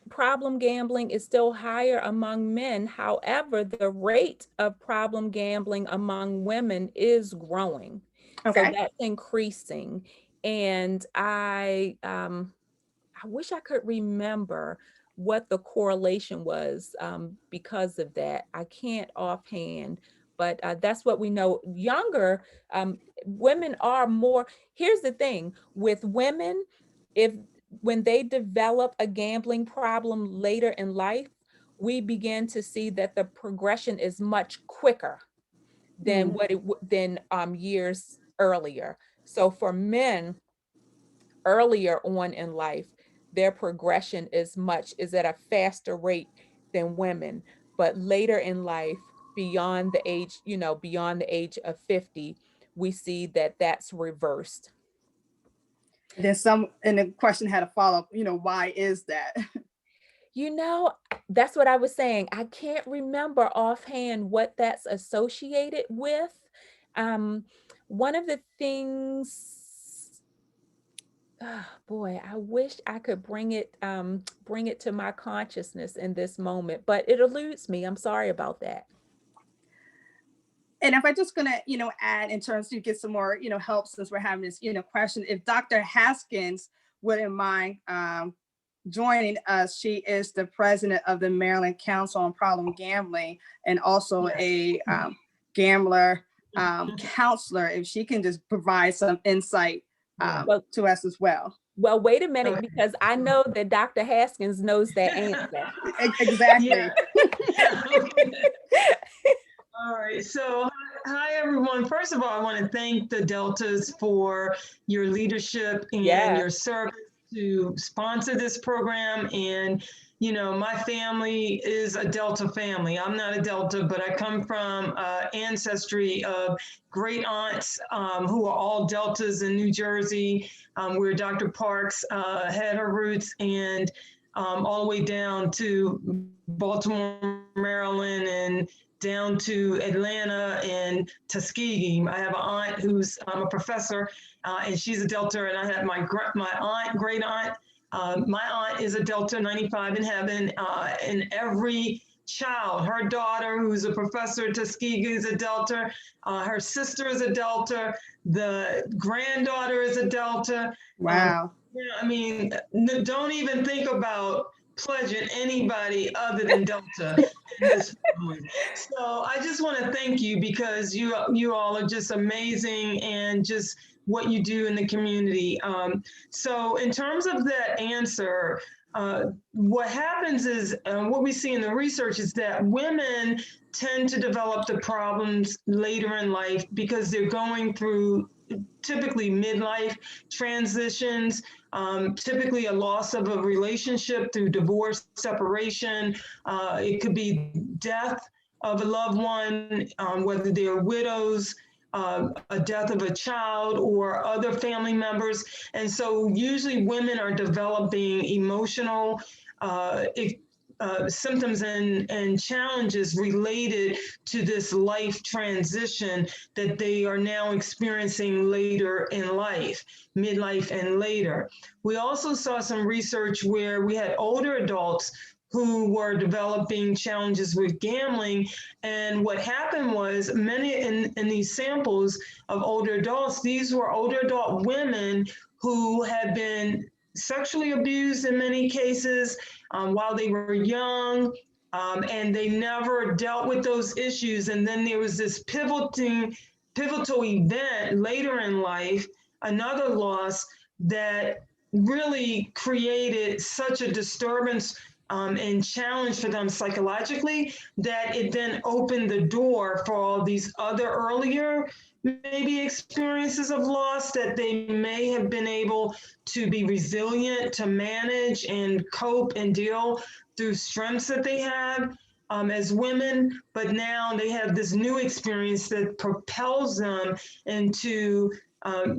problem gambling is still higher among men. However, the rate of problem gambling among women is growing. So Okay. that's increasing. And I wish I could remember what the correlation was because of that. I can't offhand, but that's what we know. Younger women are more. Here's the thing with women, when they develop a gambling problem later in life, we begin to see that the progression is much quicker than years earlier. So for men earlier on in life, their progression is at a faster rate than women. But later in life, beyond the age of 50, we see that that's reversed. And the question had a follow-up, why is that? That's what I was saying. I can't remember offhand what that's associated with. One of the things, oh boy, I wish I could bring it to my consciousness in this moment, but it eludes me. I'm sorry about that. And if I'm just gonna, add in terms to get some more, help, since we're having this, question, if Dr. Haskins wouldn't mind joining us. She is the president of the Maryland Council on Problem Gambling, and also a gambler counselor. If she can just provide some insight to us as well. Well, wait a minute, because I know that Dr. Haskins knows that answer. Exactly. All right. So, hi, everyone. First of all, I want to thank the Deltas for your leadership and your service to sponsor this program. And, my family is a Delta family. I'm not a Delta, but I come from ancestry of great aunts who are all Deltas in New Jersey, where Dr. Parks had her roots, and all the way down to Baltimore, Maryland, and down to Atlanta and Tuskegee. I have an aunt who's a professor, and she's a Delta, and I have my aunt, great aunt. My aunt is a Delta, 95 in heaven, and every child, her daughter, who's a professor at Tuskegee, is a Delta. Her sister is a Delta. The granddaughter is a Delta. Wow. Don't even think about pledging anybody other than Delta in this family. So I just want to thank you, because you all are just amazing, and just what you do in the community. So in terms of that answer, what happens is, what we see in the research is that women tend to develop the problems later in life because they're going through typically midlife transitions, typically a loss of a relationship through divorce, separation. It could be death of a loved one, whether they're widows, a death of a child, or other family members. And so usually women are developing emotional symptoms and challenges related to this life transition that they are now experiencing later in life, midlife and later. We also saw some research where we had older adults who were developing challenges with gambling. And what happened was, many in these samples of older adults, these were older adult women who had been sexually abused in many cases while they were young, and they never dealt with those issues. And then there was this pivotal event later in life, another loss that really created such a disturbance and challenge for them psychologically, that it then opened the door for all these other earlier maybe experiences of loss that they may have been able to be resilient, to manage and cope and deal through strengths that they have as women, but now they have this new experience that propels them into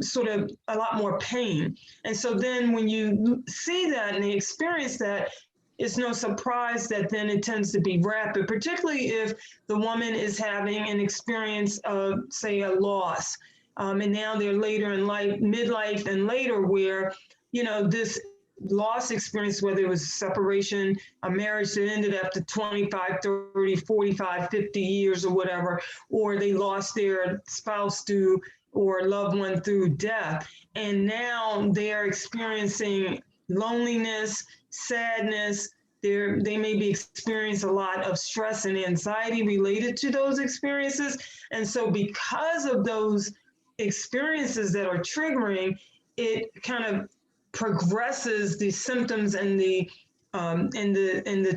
sort of a lot more pain. And so then when you see that and they experience that, it's no surprise that then it tends to be rapid, particularly if the woman is having an experience of, say, a loss. And now they're later in life, midlife and later, where, you know, this loss experience, whether it was a separation, a marriage that ended after 25, 30, 45, 50 years or whatever, or they lost their spouse through or loved one through death. And now they're experiencing loneliness, sadness. They may be experiencing a lot of stress and anxiety related to those experiences. And so because of those experiences that are triggering, it kind of progresses the symptoms and the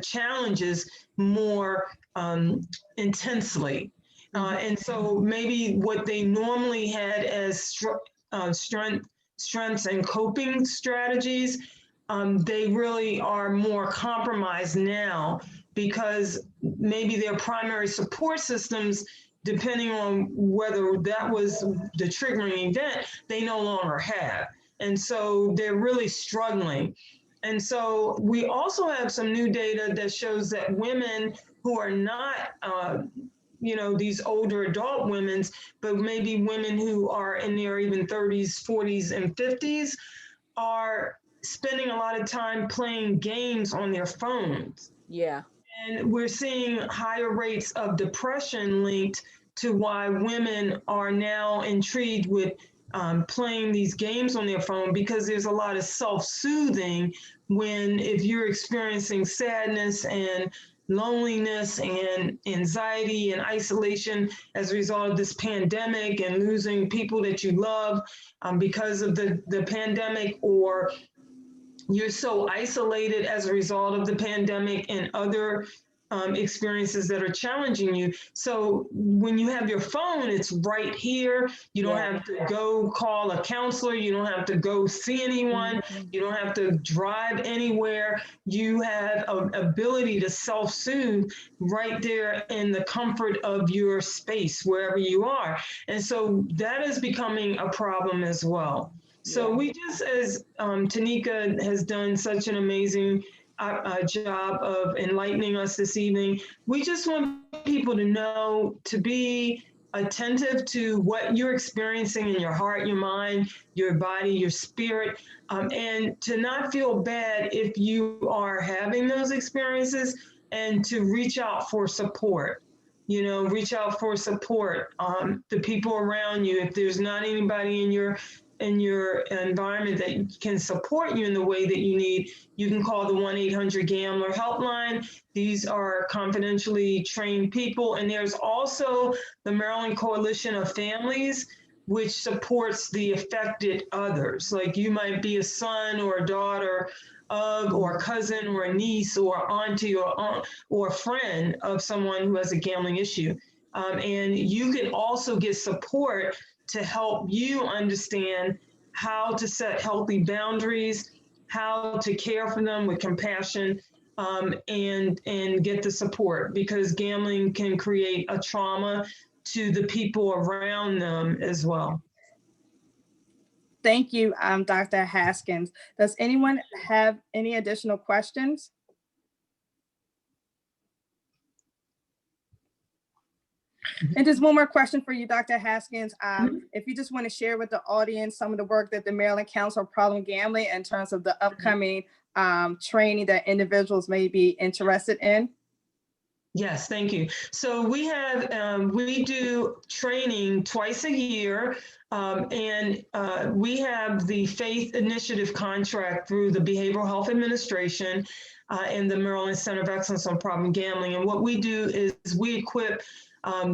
challenges more intensely. And so maybe what they normally had as strengths and coping strategies, they really are more compromised now, because maybe their primary support systems, depending on whether that was the triggering event, they no longer have. And so they're really struggling. And so we also have some new data that shows that women who are not, these older adult women, but maybe women who are in their even 30s, 40s, and 50s are spending a lot of time playing games on their phones. Yeah. And we're seeing higher rates of depression linked to why women are now intrigued with playing these games on their phone, because there's a lot of self-soothing if you're experiencing sadness and loneliness and anxiety and isolation as a result of this pandemic and losing people that you love because of the pandemic, or you're so isolated as a result of the pandemic and other experiences that are challenging you. So when you have your phone, it's right here. You don't have to go call a counselor. You don't have to go see anyone. You don't have to drive anywhere. You have an ability to self-soothe right there in the comfort of your space, wherever you are. And so that is becoming a problem as well. So we just, as Tanika has done such an amazing job of enlightening us this evening, we just want people to know, to be attentive to what you're experiencing in your heart, your mind, your body, your spirit, and to not feel bad if you are having those experiences, and to reach out for support. Reach out for support. The people around you, if there's not anybody in your environment that can support you in the way that you need, you can call the 1-800-GAMBLER helpline. These are confidentially trained people. And there's also the Maryland Coalition of Families, which supports the affected others. Like you might be a son or a daughter of, or a cousin or a niece or auntie or aunt or a friend of someone who has a gambling issue. And you can also get support to help you understand how to set healthy boundaries, how to care for them with compassion, and get the support, because gambling can create a trauma to the people around them as well. Thank you, Dr. Haskins. Does anyone have any additional questions? And just one more question for you, Dr. Haskins. If you just want to share with the audience some of the work that the Maryland Council of Problem Gambling in terms of the upcoming training that individuals may be interested in. Yes, thank you. So we do training twice a year, and we have the Faith Initiative contract through the Behavioral Health Administration and the Maryland Center of Excellence on Problem Gambling. And what we do is we equip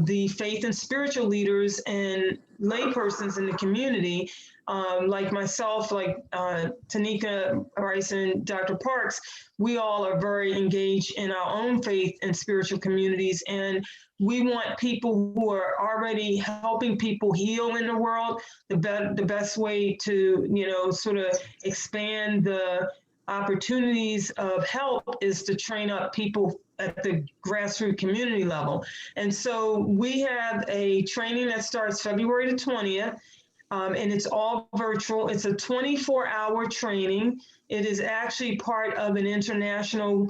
the faith and spiritual leaders and laypersons in the community, like myself, like Tanika Rice and Dr. Parks. We all are very engaged in our own faith and spiritual communities, and we want people who are already helping people heal in the world. The best way to, you know, sort of expand the opportunities of help is to train up people at the grassroots community level. And so we have a training that starts February the 20th, and it's all virtual. It's a 24-hour training. It is actually part of an international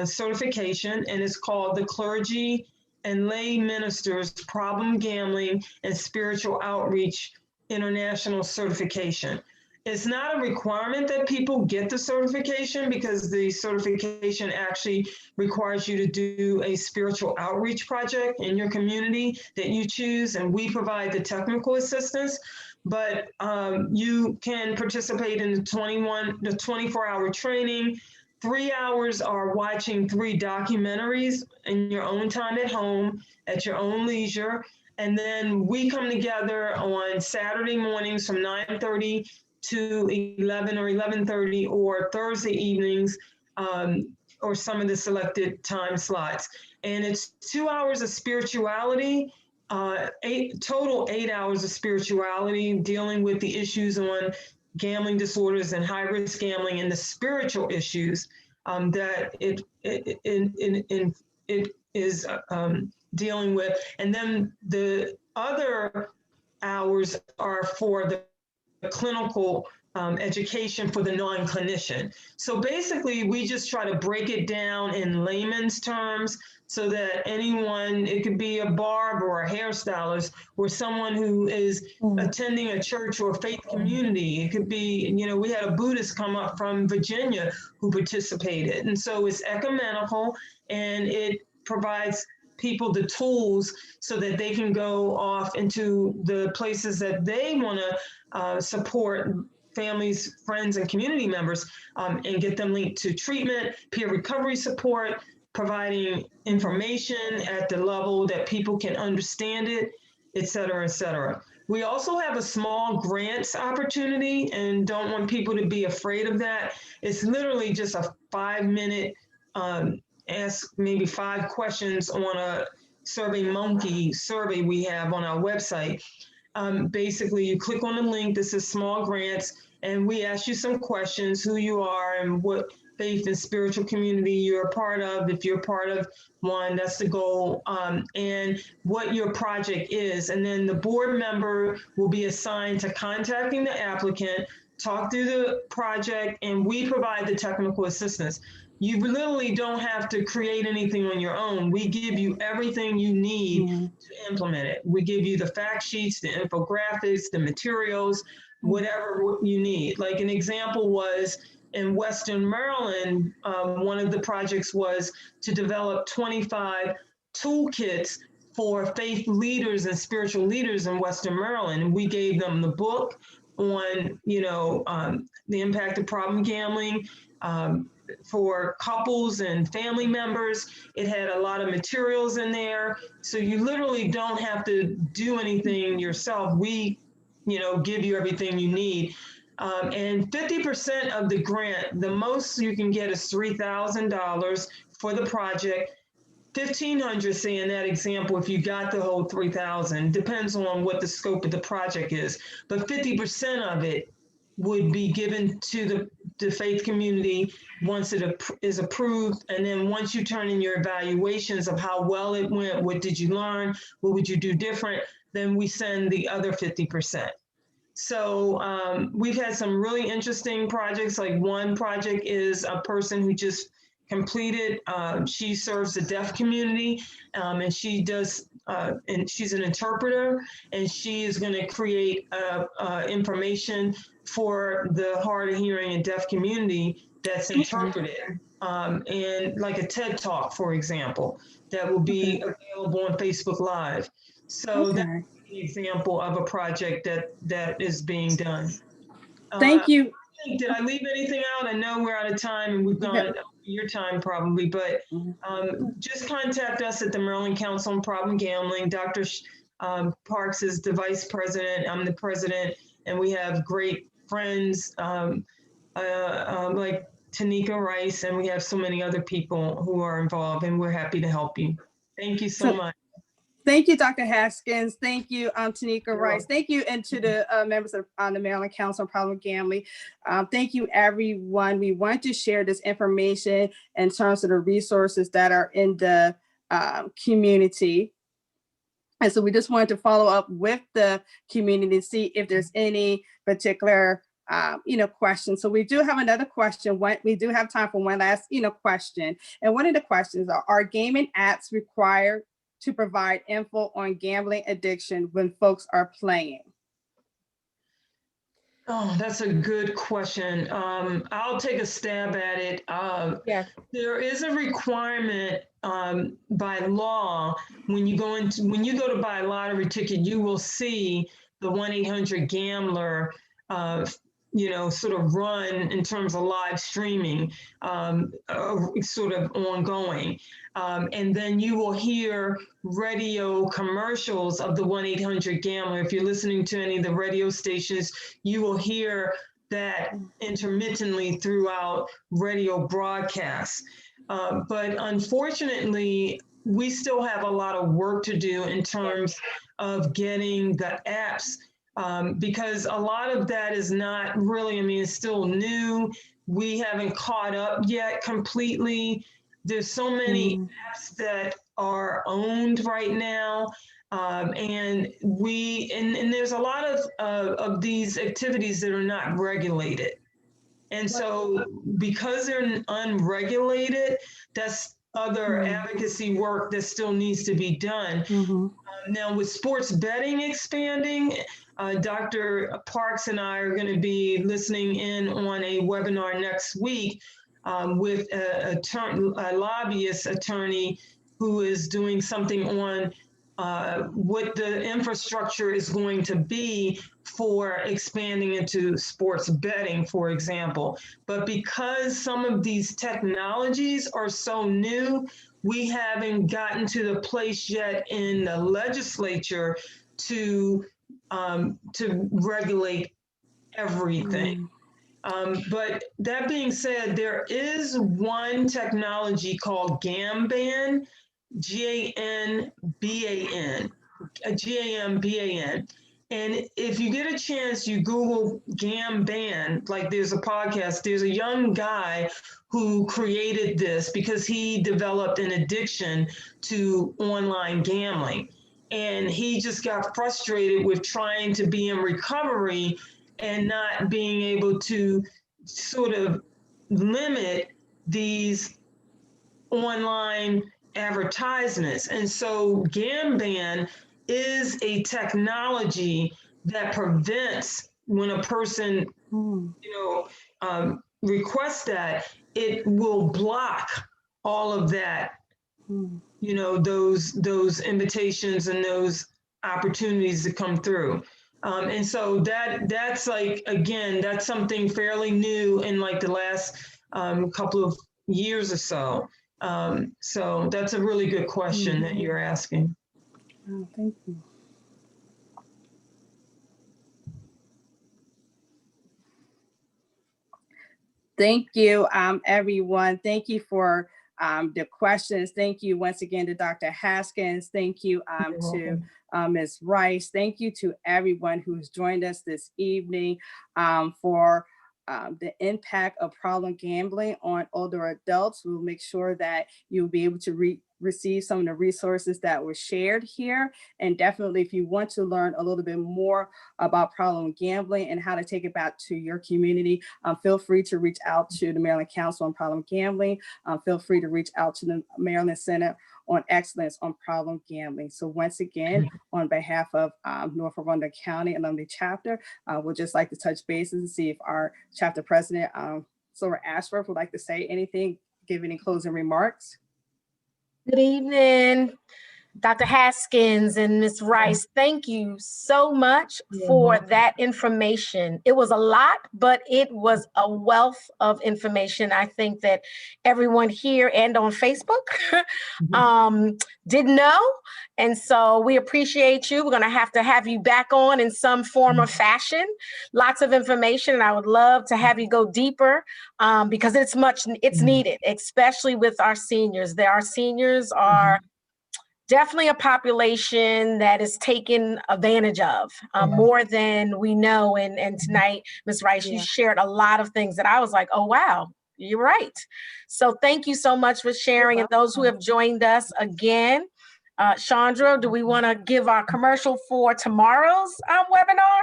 certification, and it's called the Clergy and Lay Ministers Problem Gambling and Spiritual Outreach International Certification. It's not a requirement that people get the certification, because the certification actually requires you to do a spiritual outreach project in your community that you choose, and we provide the technical assistance. But you can participate in the 24-hour training. 3 hours are watching 3 documentaries in your own time at home, at your own leisure. And then we come together on Saturday mornings from 9:30 to 11 or 11:30, or Thursday evenings, or some of the selected time slots. And it's 2 hours of spirituality, 8 hours of spirituality, dealing with the issues on gambling disorders and high-risk gambling and the spiritual issues that it is dealing with. And then the other hours are for the clinical education for the non-clinician. So basically, we just try to break it down in layman's terms so that anyone, it could be a barber or a hairstylist or someone who is attending a church or a faith community. It could be, you know, we had a Buddhist come up from Virginia who participated. And so it's ecumenical, and it provides people the tools so that they can go off into the places that they want to support families, friends, and community members, and get them linked to treatment, peer recovery support, providing information at the level that people can understand it, et cetera, et cetera. We also have a small grants opportunity, and don't want people to be afraid of that. It's literally just a 5-minute ask maybe 5 questions on a SurveyMonkey survey we have on our website. Basically, you click on the link. This is small grants, and we ask you some questions: who you are and what faith and spiritual community you're a part of. If you're part of one, that's the goal, and what your project is. And then the board member will be assigned to contacting the applicant, talk through the project, and we provide the technical assistance. You literally don't have to create anything on your own. We give you everything you need to implement it. We give you the fact sheets, the infographics, the materials, whatever you need. Like an example was in Western Maryland, one of the projects was to develop 25 toolkits for faith leaders and spiritual leaders in Western Maryland. And we gave them the book on, you know, the impact of problem gambling, for couples and family members. It had a lot of materials in there. So you literally don't have to do anything yourself. We, you know, give you everything you need. And 50% of the grant, the most you can get is $3,000 for the project. $1,500, say in that example, if you got the whole $3,000, depends on what the scope of the project is. But 50% of it would be given to the faith community once it is approved. And then once you turn in your evaluations of how well it went, what did you learn, what would you do different, then we send the other 50%. So we've had some really interesting projects. Like one project is a person who just completed, she serves the deaf community, and she does, and she's an interpreter, and she is going to create information for the hard of hearing and deaf community that's interpreted, and like a TED Talk, for example, that will be available on Facebook Live. So that's an example of a project that is being done. Thank you. think, did I leave anything out? I know we're out of time and we've gone your time probably, but just contact us at the Maryland Council on Problem Gambling. Dr. Parks is the vice president. I'm the president, and we have great friends like Tanika Rice, and we have so many other people who are involved, and we're happy to help you. Thank you so much. Thank you, Dr. Haskins. Thank you, Tanika Rice. Thank you, and to the members of the Maryland Council on Problem Gambling. Thank you, everyone. We want to share this information in terms of the resources that are in the community. And so we just wanted to follow up with the community to see if there's any particular questions. So we do have another question. We do have time for one last, question. And one of the questions are gaming apps required to provide info on gambling addiction when folks are playing? Oh, that's a good question. I'll take a stab at it. There is a requirement by law when you go to buy a lottery ticket, you will see the 1-800-GAMBLER sort of run in terms of live streaming, sort of ongoing. And then you will hear radio commercials of the 1-800-GAMBLER. If you're listening to any of the radio stations, you will hear that intermittently throughout radio broadcasts. But unfortunately, we still have a lot of work to do in terms of getting the apps, because a lot of that is not really, it's still new. We haven't caught up yet completely. There's so many apps that are owned right now. And there's a lot of these activities that are not regulated. And so because they're unregulated, that's other advocacy work that still needs to be done. Now with sports betting expanding, Dr. Parks and I are going to be listening in on a webinar next week with a lobbyist attorney who is doing something on what the infrastructure is going to be for expanding into sports betting, for example. But because some of these technologies are so new, we haven't gotten to the place yet in the legislature to regulate everything. But that being said, there is one technology called GAMBAN, GAMBAN. And if you get a chance, you Google GAMBAN, like there's a podcast, there's a young guy who created this because he developed an addiction to online gambling. And he just got frustrated with trying to be in recovery and not being able to sort of limit these online advertisements. And so GAMBAN is a technology that prevents when a person, requests that, it will block all of that, those invitations and those opportunities that come through. And so that's like, again, that's something fairly new in like the last couple of years or so. So that's a really good question that you're asking. Oh, thank you. Thank you, everyone. Thank you for the questions. Thank you once again to Dr. Haskins. Thank you to Ms. Rice. Thank you to everyone who's joined us this evening for the impact of problem gambling on older adults. We'll make sure that you'll be able to receive some of the resources that were shared here. And definitely, if you want to learn a little bit more about problem gambling and how to take it back to your community, feel free to reach out to the Maryland Council on Problem Gambling. Feel free to reach out to the Maryland Center on Excellence on Problem Gambling. So once again, on behalf of Norfolk Rundle County Alumni Chapter, we'd just like to touch bases and see if our chapter president, Silver Ashworth, would like to say anything, give any closing remarks. Good evening. Dr. Haskins and Ms. Rice, thank you so much for that information. It was a lot, but it was a wealth of information. I think that everyone here and on Facebook didn't know. And so we appreciate you. We're going to have you back on in some form or fashion. Lots of information, and I would love to have you go deeper because it's needed, especially with our seniors. Our seniors are definitely a population that is taken advantage of more than we know. And tonight, Ms. Rice, you shared a lot of things that I was like, oh, wow, you're right. So thank you so much for sharing. And those who have joined us again, Chandra, do we want to give our commercial for tomorrow's webinar?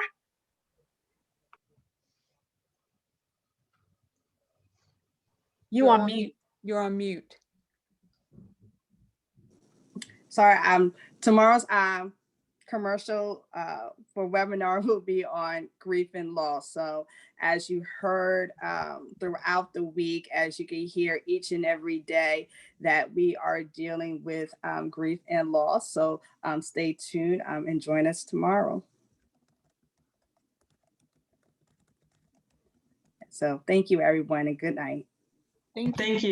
You're on mute. You're on mute. Sorry, tomorrow's commercial for webinar will be on grief and loss. So as you heard throughout the week, as you can hear each and every day that we are dealing with grief and loss. So stay tuned and join us tomorrow. So thank you, everyone, and good night. Thank you. Thank you.